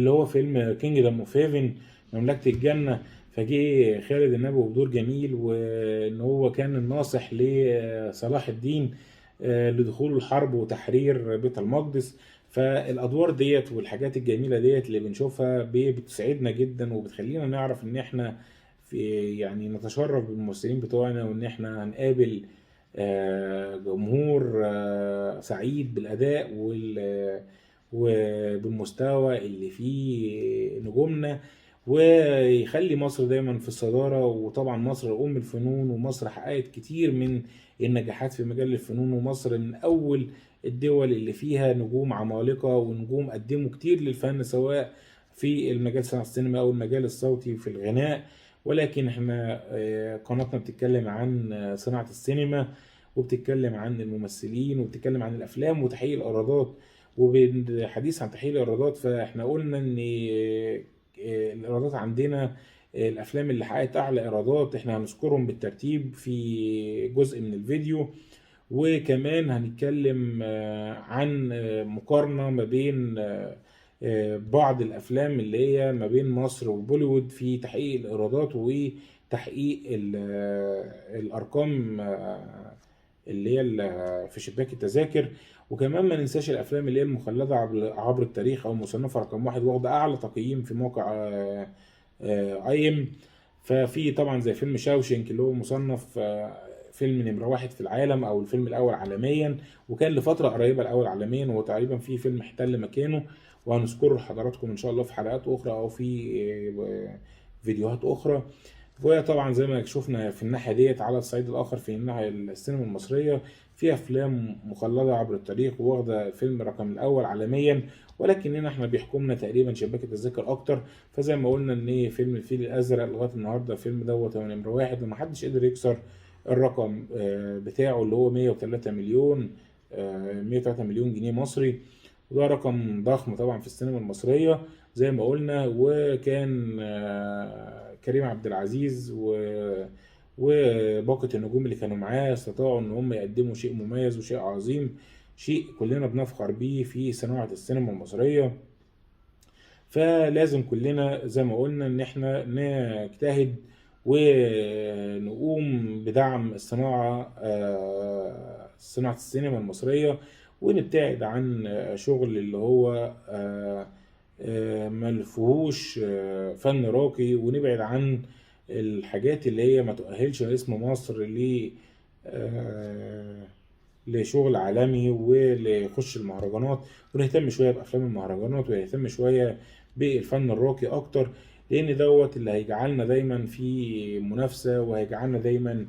هو فيلم كينجدم اوف هيفن، مملكة الجنة. فجه خالد النبوي بدور جميل، وان هو كان الناصح لصلاح الدين لدخول الحرب وتحرير بيت المقدس. فالادوار ديت والحاجات الجميلة ديت اللي بنشوفها بتسعدنا جدا، وبتخلينا نعرف ان احنا في يعني نتشرف بالممثلين بتوعنا، وان احنا هنقابل جمهور سعيد بالاداء وبالمستوى اللي فيه نجومنا، ويخلي مصر دايما في الصدارة. وطبعا مصر أم الفنون، ومصر حققت كتير من النجاحات في مجال الفنون، ومصر من أول الدول اللي فيها نجوم عمالقة ونجوم قدموا كتير للفن، سواء في المجال صناعة السينما أو المجال الصوتي في الغناء. ولكن احنا قناتنا بتتكلم عن صناعة السينما، وبتتكلم عن الممثلين، وبتتكلم عن الأفلام وتحقيق الإيرادات. وبالحديث عن تحقيق الإيرادات، فاحنا قلنا ان الإيرادات عندنا، الأفلام اللي حققت أعلى إيرادات احنا هنذكرهم بالترتيب في جزء من الفيديو. وكمان هنتكلم عن مقارنة ما بين بعض الأفلام اللي هي ما بين مصر وبوليوود في تحقيق الإيرادات وتحقيق الأرقام اللي هي في شباك التذاكر. وكمان ما ننساش الافلام اللي هي المخلده عبر التاريخ، او مصنفه رقم واحد واخده اعلى تقييم في موقع IM. ففي طبعا زي فيلم شاوشنك اللي هو مصنف فيلم نمرة واحد في العالم، او الفيلم الاول عالميا، وكان لفترة قريبة الاول عالميا، وهو تقريبا في فيلم احتل مكانه، وهنذكره لحضراتكم ان شاء الله في حلقات اخرى او في فيديوهات اخرى. وطبعا زي ما شفنا في الناحية ديت، على الصعيد الاخر في الناحية السينما المصرية في افلام مخلدة عبر التاريخ واخدة فيلم رقم الاول عالميا، ولكننا احنا بيحكمنا تقريبا شباك التذاكر اكتر. فزي ما قلنا ان فيلم الفيل الازرق لغايه النهارده الفيلم دوت هو نمره واحد، ومحدش قدر يكسر الرقم بتاعه اللي هو 103 مليون 103 مليون جنيه مصري. وده رقم ضخم طبعا في السينما المصريه زي ما قلنا. وكان كريم عبد العزيز وباقة النجوم اللي كانوا معاه استطاعوا ان هم يقدموا شيء مميز وشيء عظيم، شيء كلنا بنفخر بيه في صناعة السينما المصرية. فلازم كلنا زي ما قلنا ان احنا نجتهد ونقوم بدعم صناعة السينما المصرية، ونبتعد عن شغل اللي هو ملفهوش فن راقي، ونبعد عن الحاجات اللي هي ما تؤهلش اسم مصر لشغل عالمي ولخش المهرجانات، ونهتم شوية بأفلام المهرجانات، ونهتم شوية بالفن الراقي أكتر، لأن دوت اللي هيجعلنا دايما في منافسة، وهيجعلنا دايما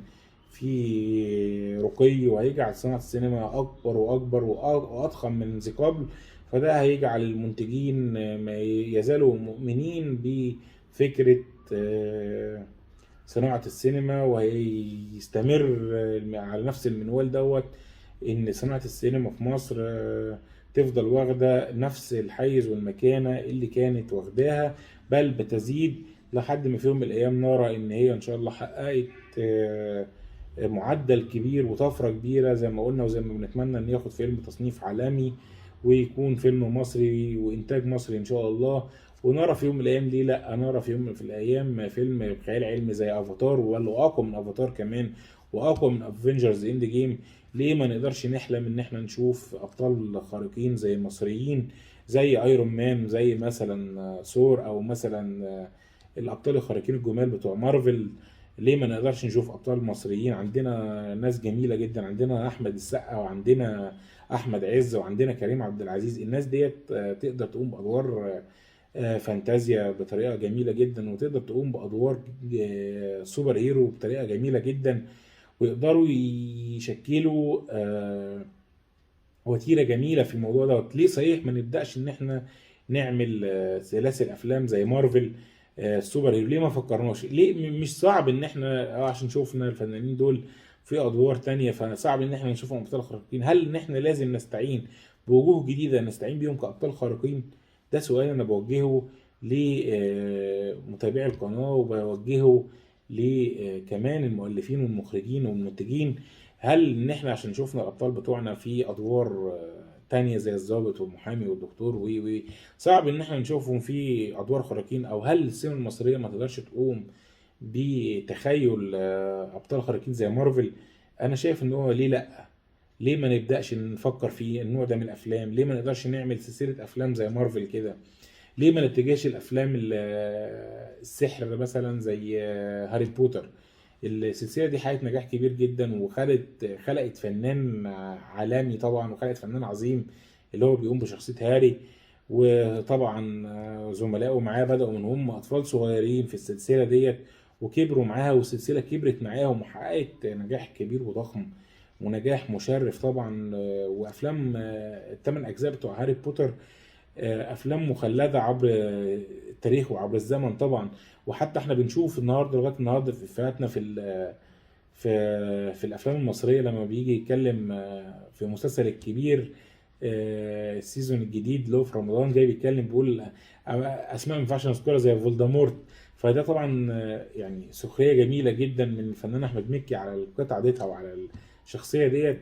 في رقي، وهيجعل صناعة السينما أكبر وأكبر وأضخم من ذي قبل. فده هيجعل المنتجين ما يزالوا مؤمنين بفكرة صناعة السينما، وهيستمر على نفس المنوال دوت، ان صناعة السينما في مصر تفضل واخدة نفس الحيز والمكانة اللي كانت واخداها، بل بتزيد لحد ما في يوم من الأيام نرى إن هي إن شاء الله حققت معدل كبير وطفرة كبيرة زي ما قلنا، وزي ما بنتمنى إن ياخد فيلم تصنيف عالمي ويكون فيلم مصري وإنتاج مصري إن شاء الله. ونرى في يوم من الأيام، ليه لأ، نرى في يوم من الأيام فيلم خيال علمي زي أفاتار، ولا أقوى من أفاتار كمان، وأقوى من افنجرز إند جيم. ليه ما نقدرش نحلم إن إحنا نشوف أبطال خارقين زي المصريين، زي ايرون مان، زي مثلا ثور، او مثلا الابطال الخارقين الجمال بتوع مارفل؟ ليه ما نقدرش نشوف ابطال مصريين؟ عندنا ناس جميله جدا، عندنا احمد السقا، وعندنا احمد عز، وعندنا كريم عبد العزيز. الناس ديت تقدر تقوم بادوار فانتازيا بطريقه جميله جدا، وتقدر تقوم بادوار سوبر هيرو بطريقه جميله جدا، ويقدروا يشكلوا وتيره جميله في الموضوع دوت. ليه صحيح ما نبداش ان احنا نعمل سلاسل افلام زي مارفل السوبر هيرو؟ ليه ما فكرناش؟ ليه مش صعب ان احنا عشان شوفنا الفنانين دول في ادوار تانية فصعب ان احنا نشوفهم ابطال خارقين؟ هل ان احنا لازم نستعين بوجوه جديده نستعين بيهم كابطال خارقين؟ ده سؤال انا بوجهه لمتابعي القناه، وبوجهه لكمان المؤلفين والمخرجين والمنتجين. هل ان احنا عشان شفنا الابطال بتوعنا في ادوار تانية زي الضابط والمحامي والدكتور و صعب ان احنا نشوفهم في ادوار خارقين؟ او هل السينما المصرية ما تقدرش تقوم بتخيل ابطال خارقين زي مارفل؟ انا شايف ان هو ليه لا، ليه ما نبداش نفكر في النوع ده من الافلام؟ ليه ما نقدرش نعمل سلسلة افلام زي مارفل كده؟ ليه ما نتجهش الافلام السحر مثلا زي هاري بوتر؟ السلسله دي حققت نجاح كبير جدا، خلقت فنان عالمي طبعا، وخلقت فنان عظيم اللي هو بيقوم بشخصيه هاري. وطبعا زملائه معاه بداوا من هم اطفال صغيرين في السلسله ديت، وكبروا معاها، والسلسله كبرت معاهم وحققت نجاح كبير وضخم ونجاح مشرف طبعا. وافلام الثمان اجزاء بتوع هاري بوتر افلام مخلده عبر التاريخ وعبر الزمن طبعا. وحتى احنا بنشوف النهارده لغايه النهارده في افيهاتنا في الافلام المصريه لما بيجي يتكلم في مسلسل الكبير السيزون الجديد اللي هو في رمضان، جاي بيتكلم بيقول اسماء ما ينفعش نذكرها زي فولدمورت. فده طبعا يعني سخريه جميله جدا من الفنان احمد مكي على القطعه ديتها وعلى الشخصيه ديت.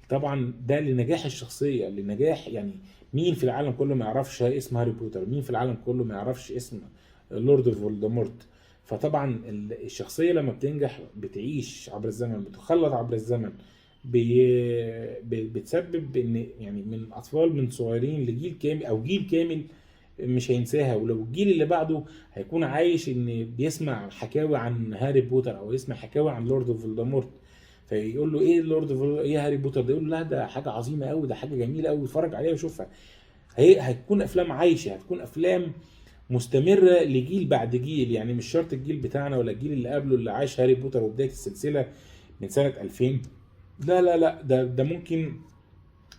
طبعا ده لنجاح الشخصيه، لنجاح يعني مين في العالم كله ما يعرفش اسم هاري بوتر؟ مين في العالم كله ما يعرفش اسم لورد فولدمورت؟ فطبعا الشخصيه لما بتنجح بتعيش عبر الزمن، بتخلد عبر الزمن، بتسبب ان يعني من اطفال من صغيرين لجيل كامل او جيل كامل مش هينساها. ولو الجيل اللي بعده هيكون عايش ان بيسمع حكاوي عن هاري بوتر او يسمع حكاوي عن لورد فولدمورت، فيقول له ايه ايه هاري بوتر ده؟ يقول له لا ده حاجه عظيمه قوي، ده حاجه جميله قوي، اتفرج عليها وشوفها. هتكون افلام عايشه، هتكون افلام مستمره لجيل بعد جيل. يعني مش شرط الجيل بتاعنا ولا الجيل اللي قبله اللي عاش هاري بوتر وبدايه السلسله من سنه 2000، لا لا لا، ده ممكن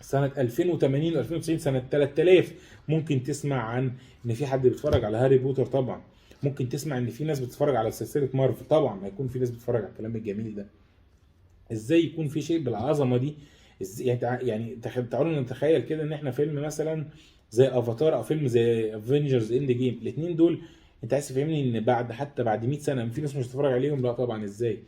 سنه 2080 و2090 سنه 3000 ممكن تسمع عن ان في حد بيتفرج على هاري بوتر. طبعا ممكن تسمع ان في ناس بتتفرج على سلسله مارفل. طبعا هيكون في ناس بتتفرج على الكلام الجميل ده. ازاي يكون في شيء بالعظمه دي؟ يعني تعالوا نتخيل كده ان احنا فيلم مثلا زي افاتار او فيلم زي افنجرز اند جيم، الاثنين دول انت عايز تفهمني ان حتى بعد 100 سنه في ناس مش هتتفرج عليهم؟ لا طبعا. ازاي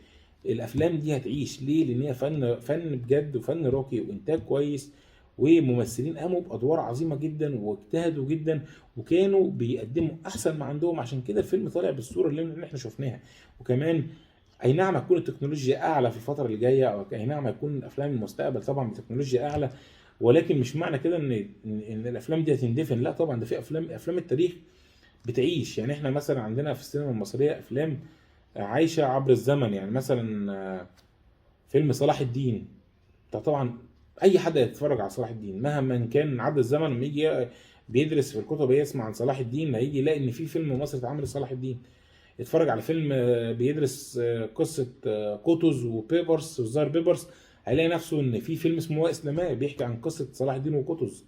الافلام دي هتعيش؟ ليه؟ لان هي فن بجد، وفن راقي، وانتاج كويس، وممثلين قاموا بادوار عظيمه جدا واجتهدوا جدا وكانوا بيقدموا احسن ما عندهم. عشان كده الفيلم طالع بالصوره اللي احنا شفناها. وكمان اي نعم هتكون التكنولوجيا اعلى في الفتره اللي جايه، او اي نعم هتكون افلام المستقبل طبعا بتكنولوجيا اعلى، ولكن مش معنى كده ان الافلام دي هتندفن. لا طبعا، ده في افلام التاريخ بتعيش. يعني احنا مثلا عندنا في السينما المصريه افلام عايشه عبر الزمن. يعني مثلا فيلم صلاح الدين ده، طبعا اي حد يتفرج على صلاح الدين مهما كان عدى الزمن، لما يجي بيدرس في الكتب يسمع عن صلاح الدين هيجي يلاقي ان في فيلم مصري اتعمل لصلاح الدين. يتفرج على فيلم بيدرس قصة قطز وبيبرس والزهر بيبرس، هيلاقي نفسه ان في فيلم اسمه وائس نماء بيحكي عن قصة صلاح الدين وقطز،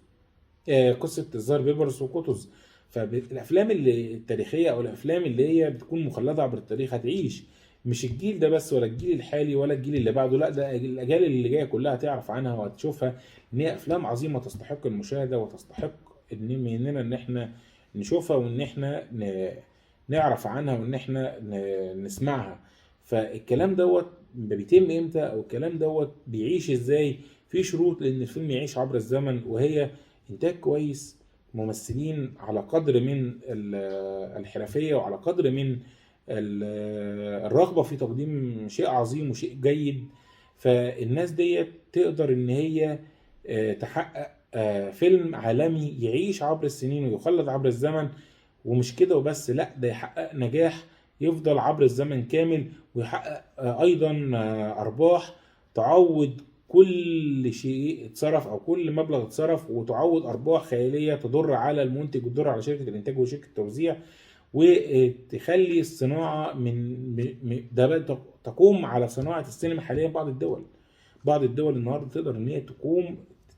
قصة الزهر بيبرس وقطز. فالافلام التاريخية او الافلام اللي هي بتكون مخلدة عبر التاريخ هتعيش. مش الجيل ده بس ولا الجيل الحالي ولا الجيل اللي بعده، لا ده الاجيال اللي جايه كلها تعرف عنها وهتشوفها ان هي افلام عظيمه تستحق المشاهده وتستحق مننا ان احنا نشوفها وان احنا نعرف عنها وان احنا نسمعها. فالكلام دوت بيتم امتى، او الكلام دوت بيعيش ازاي؟ في شروط لان الفيلم يعيش عبر الزمن، وهي انتاج كويس، ممثلين على قدر من الحرفية وعلى قدر من الرغبة في تقديم شيء عظيم وشيء جيد. فالناس ديت تقدر ان هي تحقق فيلم عالمي يعيش عبر السنين ويخلد عبر الزمن. ومش كده وبس، لا ده يحقق نجاح يفضل عبر الزمن كامل، ويحقق ايضا ارباح تعوض كل شيء اتصرف او كل مبلغ اتصرف، وتعوض ارباح خياليه تضر على المنتج وتضر على شركه الانتاج وشركه التوزيع، وتخلي الصناعه ده بقى تقوم على صناعه السينما حاليا. بعض الدول النهارده تقدر ان هي تقوم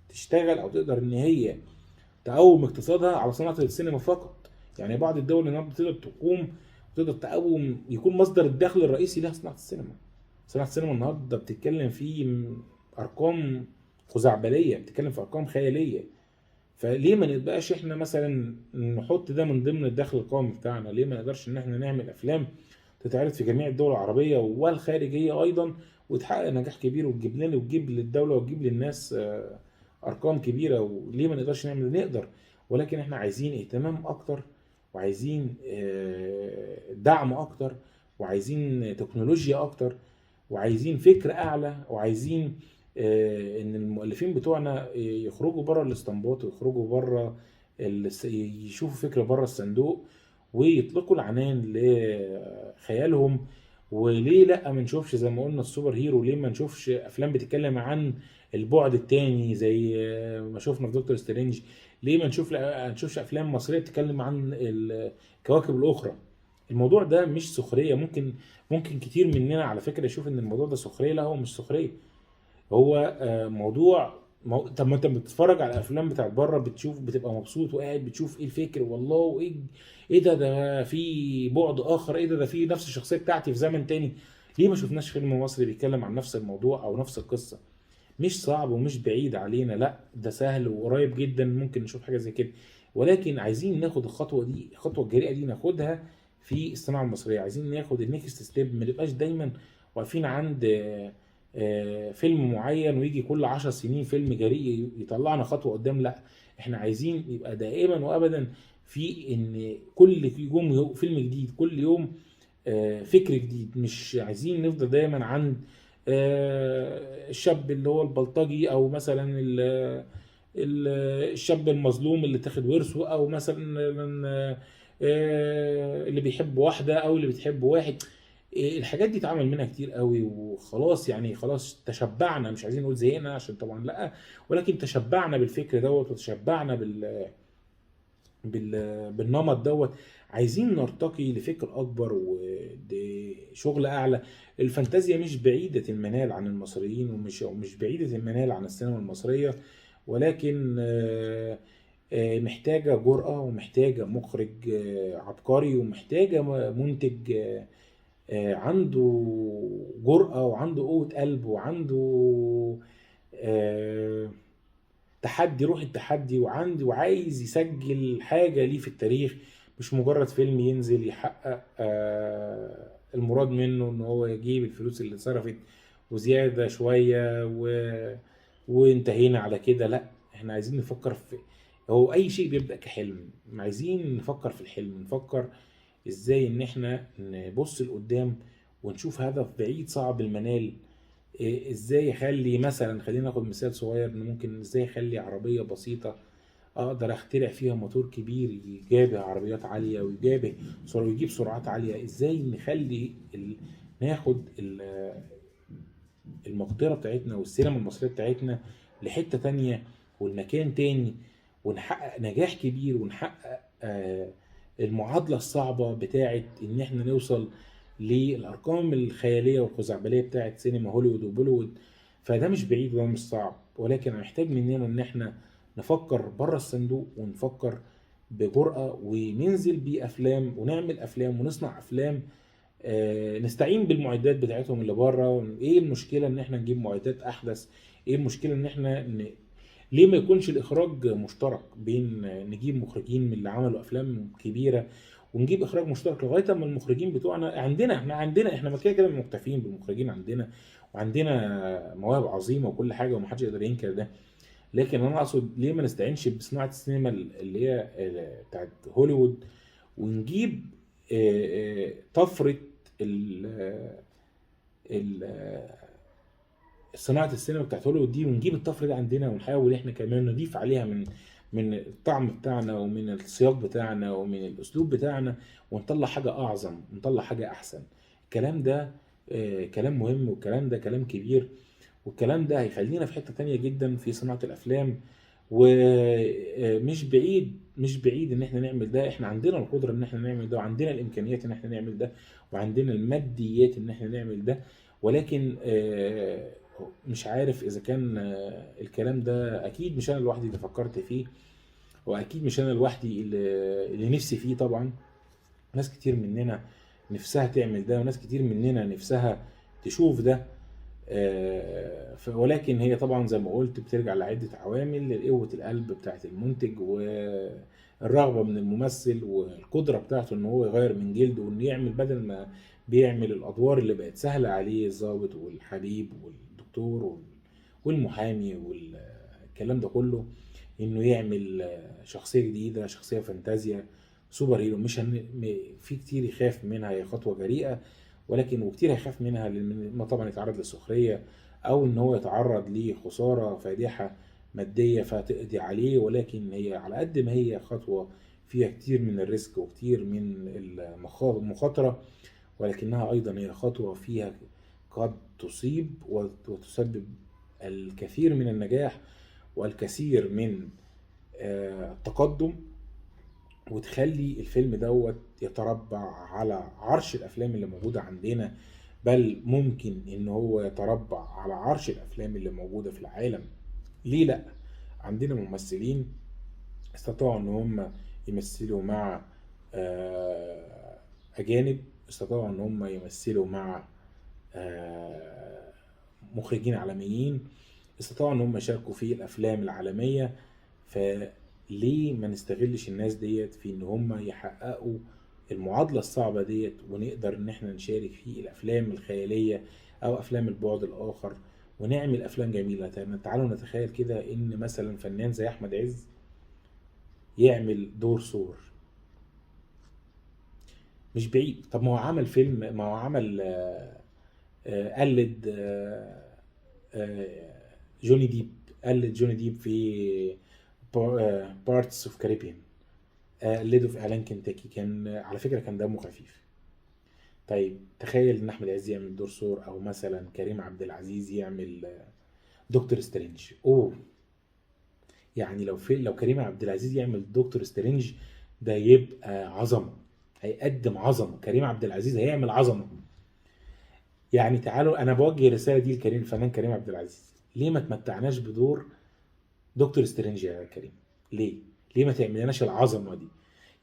تشتغل او تقدر ان هي تقوم اقتصادها على صناعه السينما فقط. يعني بعض الدول النهارده تقدر تقوم يكون مصدر الدخل الرئيسي لها صناعه السينما. صناعه السينما النهارده بتتكلم في ارقام خزعبليه، بتتكلم في ارقام خياليه. فليه ما نبقاش احنا مثلا نحط ده من ضمن الدخل القومي بتاعنا؟ ليه ما نقدرش ان احنا نعمل افلام تتعرض في جميع الدول العربيه والخارجيه ايضا وتحقق نجاح كبير وتجيب لنا وتجيب للدوله وتجيب للناس ارقام كبيره؟ وليه ما نقدرش نعمل؟ نقدر، ولكن احنا عايزين اهتمام اكتر، وعايزين دعم اكتر، وعايزين تكنولوجيا اكتر، وعايزين فكر اعلى، وعايزين ان المؤلفين بتوعنا يخرجوا بره الاستنباط ويخرجوا بره يشوفوا فكرة بره الصندوق ويطلقوا العنان لخيالهم. وليه لا ما نشوفش زي ما قلنا السوبر هيرو؟ ليه ما نشوفش افلام بتتكلم عن البعد التاني زي ما شفنا في دكتور سترينج؟ ليه ما نشوفش افلام مصرية بتتكلم عن الكواكب الاخرى؟ الموضوع ده مش سخرية. ممكن كتير مننا على فكرة يشوف ان الموضوع ده سخرية. لا، هو مش سخرية، هو موضوع طب ما انت بتتفرج على الافلام بتاعت بره بتبقى مبسوط وقاعد بتشوف ايه الفكر، والله ايه ده في بعد اخر، ايه ده في نفس الشخصيه بتاعتي في زمن تاني. ليه ما شفناش فيلم مصري بيتكلم عن نفس الموضوع او نفس القصه؟ مش صعب ومش بعيد علينا، لا ده سهل وقريب جدا ممكن نشوف حاجه زي كده. ولكن عايزين ناخد الخطوه الجريئه دي ناخدها في الصناعه المصريه. عايزين ناخد النكست ستيب، ما نبقاش دايما واقفين عند فيلم معين ويجي كل 10 سنين فيلم جريء يطلعنا خطوة قدام. لا، احنا عايزين يبقى دائما وابدا في ان كل يوم فيلم جديد، كل يوم فكر جديد. مش عايزين نفضل دايما عند الشاب اللي هو البلطجي، او مثلا الشاب المظلوم اللي تاخد ورثه، او مثلا اللي بيحب واحدة او اللي بتحب واحد. الحاجات دي اتعمل منها كتير قوي وخلاص، يعني خلاص تشبعنا. مش عايزين نقول زهقنا عشان طبعا لا، ولكن تشبعنا بالفكر دوت وتشبعنا بالنمط دوت. عايزين نرتقي لفكر اكبر وشغل اعلى. الفانتازيا مش بعيدة المنال عن المصريين، ومش بعيدة المنال عن السينما المصرية، ولكن محتاجة جرأة، ومحتاجة مخرج عبقري، ومحتاجة منتج عنده جرأة وعنده قوة قلب وعنده تحدي، روح التحدي، وعايز يسجل حاجة ليه في التاريخ، مش مجرد فيلم ينزل يحقق المراد منه ان هو يجيب الفلوس اللي صرفت وزيادة شوية وانتهينا على كده. لا، احنا عايزين نفكر هو اي شيء بيبدأ كحلم. عايزين نفكر في الحلم، نفكر ازاي ان احنا نبص لقدام ونشوف هدف بعيد صعب المنال. ازاي يخلي مثلا، خلينا ناخد مثال صغير، ان ممكن ازاي يخلي عربية بسيطة اقدر اخترع فيها موتور كبير يجابه عربيات عالية ويجيب سرعات عالية. ازاي نخلي ناخد المقدرة بتاعتنا والسينما المصرية بتاعتنا لحتة تانية والمكان تاني، ونحقق نجاح كبير، ونحقق المعادلة الصعبة بتاعت ان احنا نوصل للارقام الخيالية والخزعبلية بتاعت سينما هوليوود وبوليوود. فده مش بعيد وده مش صعب، ولكن محتاج مننا ان احنا نفكر بره الصندوق ونفكر بجرأة وننزل بأفلام ونعمل أفلام ونصنع أفلام نستعين بالمعدات بتاعتهم اللي بره. ايه المشكله ان احنا نجيب معدات احدث؟ ايه المشكله ان احنا ليه ما يكونش الاخراج مشترك بين نجيب مخرجين من اللي عملوا افلام كبيره ونجيب اخراج مشترك لغايه اما المخرجين بتوعنا احنا ما كده مكتفين بالمخرجين عندنا، وعندنا مواهب عظيمه وكل حاجه ومحدش يقدر ينكر ده. لكن انا اقصد ليه ما نستعينش بصناعه السينما اللي هي بتاعت هوليوود، ونجيب طفره ال- صناعه السينما بتاعت هوليوود دي، ونجيب الطفره دي عندنا ونحاول احنا كمان نضيف عليها من الطعم بتاعنا ومن السياق بتاعنا ومن الاسلوب بتاعنا، ونطلع حاجه اعظم ونطلع حاجه احسن. الكلام ده كلام مهم، والكلام ده كلام كبير، والكلام ده هيخلينا في حتة تانية جدا في صناعة الافلام. ومش بعيد ان احنا نعمل ده. احنا عندنا القدرة ان احنا نعمل ده، وعندنا الامكانيات ان احنا نعمل ده، وعندنا الماديات ان احنا نعمل ده. ولكن مش عارف اذا كان الكلام ده، اكيد مش انا لوحدي اللي فكرت فيه، واكيد مش انا لوحدي اللي نفسي فيه طبعا. ناس كتير مننا نفسها تعمل ده، وناس كتير مننا نفسها تشوف ده. ولكن هي طبعا زي ما قلت بترجع لعدة عوامل: قوة القلب بتاعت المنتج، والرغبة من الممثل، والقدرة بتاعته ان هو يغير من جلده، وان يعمل بدل ما بيعمل الادوار اللي بقت سهلة عليه، الضابط والحبيب والدكتور والمحامي والكلام ده كله، انه يعمل شخصية جديدة، شخصية فانتازيا، سوبر هيرو. مش في كتير يخاف منها، هي خطوة جريئة، ولكن وكتير هيخاف منها لما طبعا يتعرض للسخرية، او ان هو يتعرض لخسارة فادحة مادية فتقضي عليه. ولكن هي على قد ما هي خطوة فيها كتير من الريسك وكتير من المخاطرة، ولكنها ايضا هي خطوة فيها قد تصيب وتسبب الكثير من النجاح والكثير من التقدم، وتخلي الفيلم دوت يتربع على عرش الافلام اللي موجودة عندنا، بل ممكن ان هو يتربع على عرش الافلام اللي موجودة في العالم. ليه لا؟ عندنا ممثلين استطاعوا ان هم يمثلوا مع اجانب، استطاعوا ان هم يمثلوا مع مخرجين عالميين، استطاعوا ان هم يشاركوا في الافلام العالمية. فليه ما نستغلش الناس ديت في ان هم يحققوا المعادلة الصعبة ديت، ونقدر ان احنا نشارك في الافلام الخيالية او افلام البعد الاخر، ونعمل افلام جميلة. تعالوا نتخيل كده ان مثلا فنان زي احمد عز يعمل دور ثور. مش بعيد. طب ما هو عمل فيلم، ما هو عمل قلد جوني ديب، قلد جوني ديب في بارتس اوف كاريبيان، قلده في اعلان كنتاكي، كان على فكرة كان دمه خفيف. طيب تخيل ان احمد عز يعمل دور ثور، او مثلا كريم عبد العزيز يعمل دكتور سترينج. اوه، يعني لو كريم عبد العزيز يعمل دكتور سترينج، ده يبقى عظمة، هيقدم عظمة. كريم عبد العزيز هيعمل عظمة. يعني تعالوا، انا بوجه الرسالة دي لكريم، الفنان كريم عبد العزيز: ليه ما تمتعناش بدور دكتور سترينج يا كريم؟ ليه ما تعملناش العظمة دي؟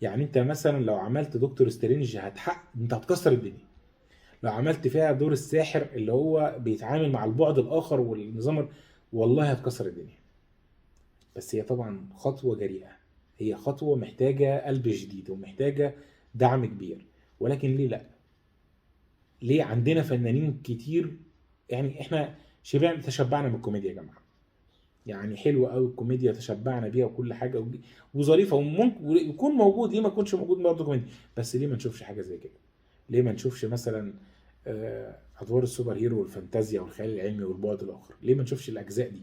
يعني انت مثلا لو عملت دكتور سترينج انت هتكسر الدنيا. لو عملت فيها دور الساحر اللي هو بيتعامل مع البعد الاخر والنظام، والله هتكسر الدنيا. بس هي طبعا خطوة جريئة، هي خطوة محتاجة قلب جديد ومحتاجة دعم كبير. ولكن ليه لا؟ ليه عندنا فنانين كتير؟ يعني احنا تشبعنا من الكوميديا يا جماعة. يعني حلوة قوي الكوميديا، تشبعنا بيها وكل حاجة وظريفة، وممكن يكون موجود. ليه ما يكونش موجود برضه كوميديا؟ بس ليه ما نشوفش حاجة زي كده؟ ليه ما نشوفش مثلا ادوار السوبر هيرو والفانتازيا والخيال العلمي والبعد الاخر؟ ليه ما نشوفش الاجزاء دي؟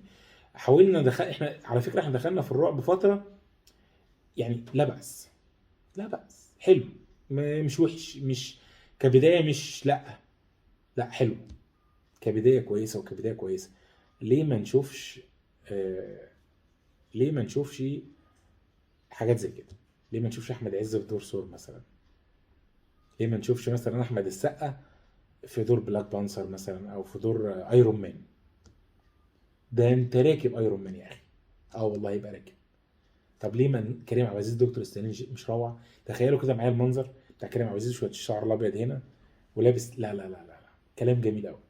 احنا على فكره احنا دخلنا في الرعب فتره، يعني لا بأس، لا بأس، حلو، مش وحش، مش كبدايه، مش لا حلو، كبدايه كويسه وكبدايه كويسه. ليه ما نشوفش آه ليه ما نشوفش حاجات زي كده؟ ليه ما نشوفش احمد عز في دور ثور مثلا؟ ليه ما نشوفش مثلا احمد السقا في دور بلاك بانثر مثلا، او في دور ايرون مان؟ ده انت راكب ايرون مان يا اخي. اه والله يبقى راكب. طب ليه من كريم عبد العزيز دكتور سترينج مش روعه؟ تخيلوا كده معايا المنظر بتاع كريم عبد العزيز، شويه الشعر الابيض هنا، ولابس، لا لا لا لا لا. كلام جميل قوي،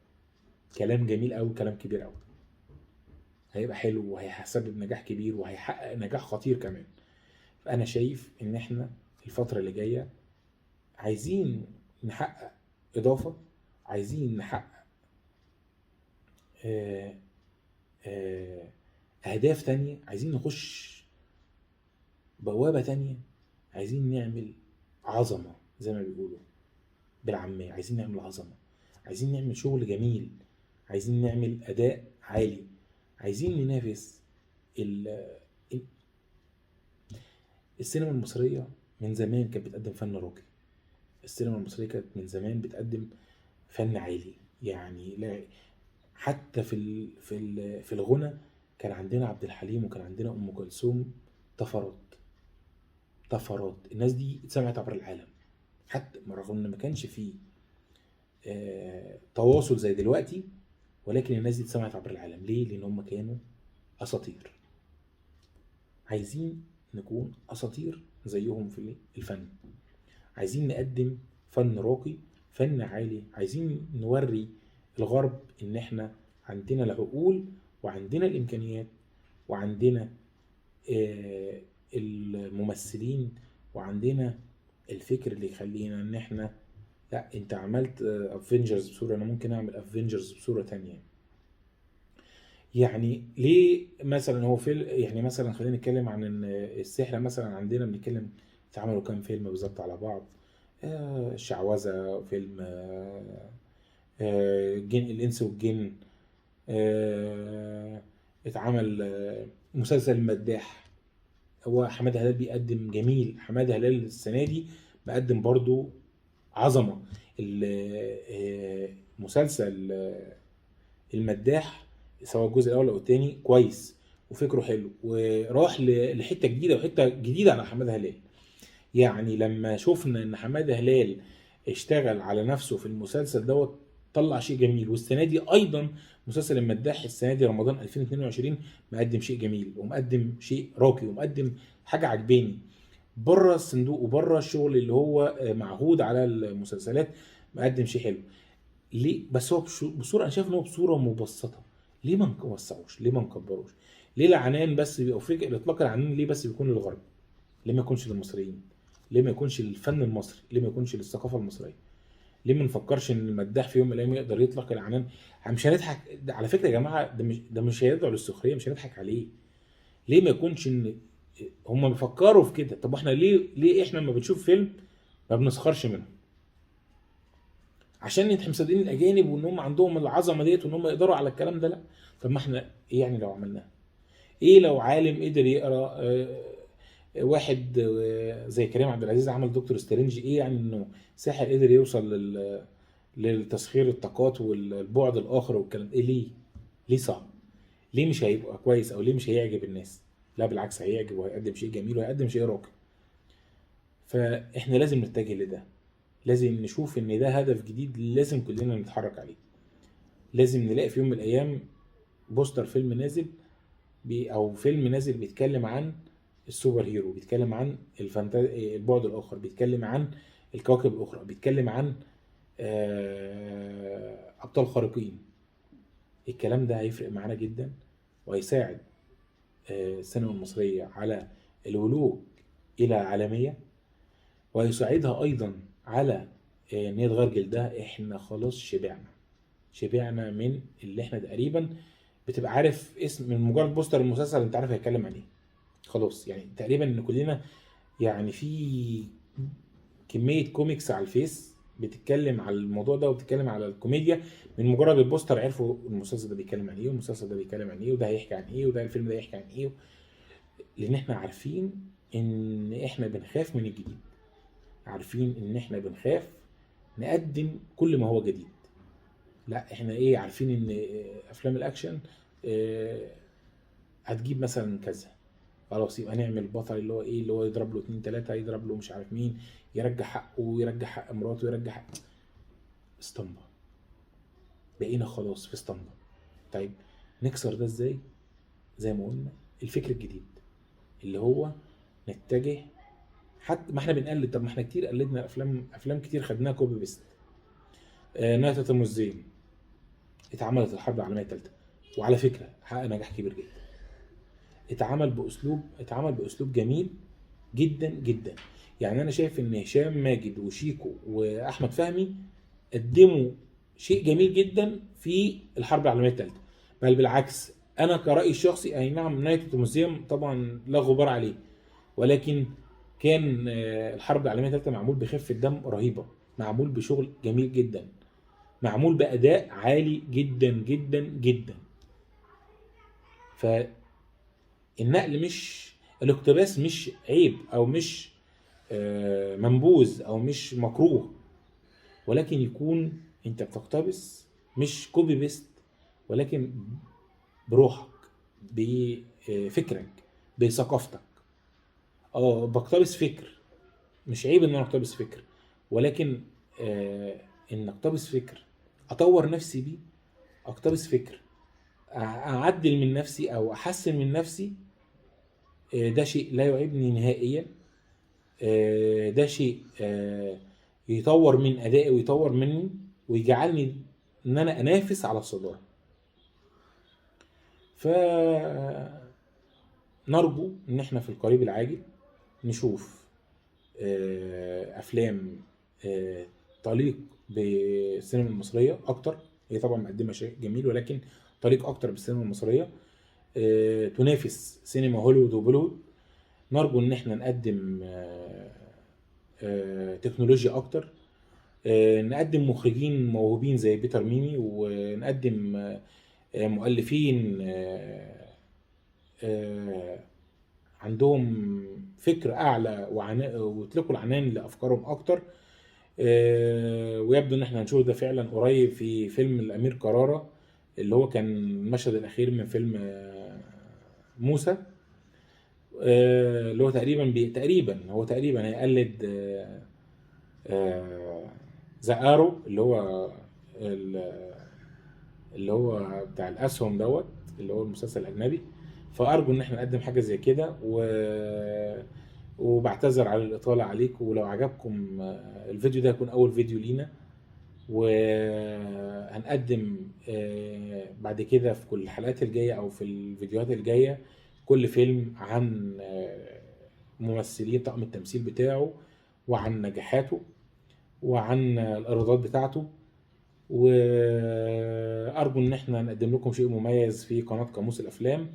كلام جميل قوي، كلام كبير قوي. هيبقى حلو وهيسبب نجاح كبير وهيحقق نجاح خطير كمان. فانا شايف ان احنا الفتره اللي جايه عايزين نحقق اضافه، عايزين نحقق آه، اهداف تانية، عايزين نخش بوابه تانية، عايزين نعمل عظمه زي ما بيقولوا بالعاميه. عايزين نعمل عظمه، عايزين نعمل شغل جميل، عايزين نعمل اداء عالي، عايزين ننافس ال- السينما المصريه. من زمان كانت بتقدم فن راقي. السينما المصريه كانت من زمان بتقدم فن عالي. يعني لا، حتى في الغنى كان عندنا عبد الحليم وكان عندنا ام كلثوم. طفرات، طفرات. الناس دي اتسمعت عبر العالم، حتى رغم ان ما كانش فيه تواصل زي دلوقتي، ولكن الناس دي اتسمعت عبر العالم. ليه؟ لان هم كانوا اساطير. عايزين نكون اساطير زيهم في الفن. عايزين نقدم فن راقي، فن عالي. عايزين نوري الغرب ان احنا عندنا العقول وعندنا الامكانيات وعندنا الممثلين وعندنا الفكر اللي يخلينا ان احنا، لا انت عملت افنجرز بصورة، انا ممكن اعمل افنجرز بصورة تانية. يعني ليه مثلا هو يعني مثلا خلينا نتكلم عن ان السحر مثلا عندنا، بنتكلم اتعملوا كام فيلم بالظبط على بعض. الشعوذة فيلم، جن الانس والجن، اتعمل مسلسل المداح. هو حماده هلال بيقدم جميل. حماده هلال السنه دي مقدم برضو عظمه. مسلسل المداح سواء الجزء الاول او الثاني كويس وفكره حلو وراح لحته جديده، وحته جديده على حماده هلال. يعني لما شفنا ان حماده هلال اشتغل على نفسه في المسلسل دوت طلع شيء جميل. والسنه دي ايضا مسلسل المداح السنه دي رمضان 2022 مقدم شيء جميل ومقدم شيء راقي ومقدم حاجه عجباني بره الصندوق وبره الشغل اللي هو معهود على المسلسلات. مقدم شيء حلو. ليه بس هو بصوره، انا شايف ان هو بصوره مبسطه. ليه ما نوسعوش؟ ليه ما نكبروش؟ ليه العنان بس بيبقى الاطلاق العنان ليه بس بيكون للغرب؟ ليه ما يكونش للمصريين؟ ليه ما يكونش للفن المصري؟ ليه ما يكونش للثقافه المصريه؟ ليه ما نفكرش ان المداح في يوم من الايام يقدر يطلق العنان؟ مش هنضحك على فكره يا جماعه، ده مش هيدعو للسخريه، مش هنضحك عليه. ليه ما يكونش ان هم بيفكروا في كده؟ طب احنا ليه احنا لما بنشوف فيلم ما بنسخرش منه؟ عشان احنا مصدقين الاجانب وان هم عندهم العظمه ديت وان هم يقدروا على الكلام ده؟ لا. طب ما احنا ايه يعني لو عملناها؟ ايه لو عالم قدر يقرا واحد زي كريم عبد العزيز عمل دكتور سترينج؟ ايه يعني انه ساحر قدر يوصل للتسخير الطاقات والبعد الاخر والكلام؟ ايه ليه؟ ليه صعب؟ ليه مش هيبقى كويس او ليه مش هيعجب الناس؟ لا بالعكس، هيعجب وهيقدم شيء جميل وهيقدم شيء راقي. فاحنا لازم نتجه لده. لازم نشوف ان ده هدف جديد لازم كلنا نتحرك عليه. لازم نلاقي في يوم من الايام بوستر فيلم نازل او فيلم نازل بيتكلم عن السوبر هيرو، بيتكلم عن البعد الاخر، بيتكلم عن الكواكب الاخرى، بيتكلم عن ابطال خارقين. الكلام ده هيفرق معانا جدا وهيساعد السينما المصرية على الولوج الى عالمية، وهيساعدها ايضا على ان هي تغير جلدها. احنا خلاص شبعنا من اللي احنا تقريبا بتبقى عارف اسم من مجرد بوستر المسلسل انت عارف هيتكلم عن ايه. خلاص يعني تقريبا ان كلنا يعني في كمية كوميكس على الفيس بتتكلم على الموضوع ده وبتتكلم على الكوميديا. من مجرد البوستر عرفوا المسلسل ده بيتكلم عن ايه والمسلسل ده بيتكلم عن ايه وده هيحكي عن ايه وده الفيلم ده هيحكي عن ايه. لان احنا عارفين ان احنا بنخاف من الجديد، عارفين ان احنا بنخاف نقدم كل ما هو جديد. لا احنا ايه، عارفين ان افلام الاكشن هتجيب مثلا كذا، خلاص يبقى نعمل بطل اللي هو ايه، اللي هو يضرب له 2 3، يضرب له مش عارف مين، يرجع حقه ويرجع حق مراته ويرجع حق. اسطمبة. بقينا خلاص في اسطمبة. طيب نكسر ده ازاي؟ زي ما قلنا الفكر الجديد اللي هو نتجه. حتى ما احنا بنقلد، طب ما احنا كتير قلدنا افلام كتير خدناها كوبي بيست. نهاية تتم الزين اتعملت الحرب العالمية الثالثة، وعلى فكرة حقق نجاح كبير جدا. اتعمل بأسلوب جميل جدا جدا. يعني أنا شايف إن هشام ماجد وشيكو وأحمد فهمي قدموا شيء جميل جدا في الحرب العالمية الثالثة. بل بالعكس، أنا كرأيي الشخصي، أي نعم نهاية الموزيوم طبعا لا غبار عليه، ولكن كان الحرب العالمية الثالثة معمول بخفة دم رهيبة، معمول بشغل جميل جدا، معمول بأداء عالي جدا جدا جدا. فالنقل مش الاقتباس مش عيب او مش منبوذ او مش مكروه، ولكن يكون انت بتقتبس مش كوبي بيست، ولكن بروحك، بفكرك، بثقافتك. بقتبس فكر، مش عيب ان انا اقتبس فكر، ولكن ان اقتبس فكر اطور نفسي بيه، اقتبس فكر اعدل من نفسي او احسن من نفسي، ده شيء لا يعيبني نهائيا. ده شيء يطور من ادائي ويطور مني ويجعلني ان انا انافس على الصدارة. فنرجو ان احنا في القريب العاجل نشوف افلام تليق بالسينما المصرية اكتر. هي طبعا مقدمة شيء جميل، ولكن تليق اكتر بالسينما المصرية، تنافس سينما هوليوود وبوليوود. نرجو ان احنا نقدم تكنولوجيا اكتر، نقدم مخرجين موهوبين زي بيتر ميمي، ونقدم مؤلفين عندهم فكر اعلى ويطلقوا العنان لافكارهم اكتر. ويبدو ان احنا هنشوف ده فعلا قريب في فيلم الامير كرارة، اللي هو كان المشهد الاخير من فيلم موسى، اللي هو تقريبا هيقلد ذا ارو، اللي هو بتاع الاسهم دوت، اللي هو المسلسل الاجنبي. فارجو ان احنا نقدم حاجه زي كده، وبعتذر على الاطاله عليكم. ولو عجبكم الفيديو ده هيكون اول فيديو لينا، وهنقدم بعد كده في كل الحلقات الجايه او في الفيديوهات الجايه كل فيلم عن ممثلين طاقم التمثيل بتاعه، وعن نجاحاته، وعن الايرادات بتاعته. وارجو ان احنا نقدم لكم شيء مميز في قناة قاموس الافلام.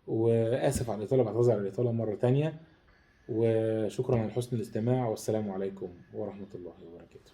واسف على الاطاله، بعتذر على الاطاله مره تانية، وشكرا على حسن الاستماع، والسلام عليكم ورحمه الله وبركاته.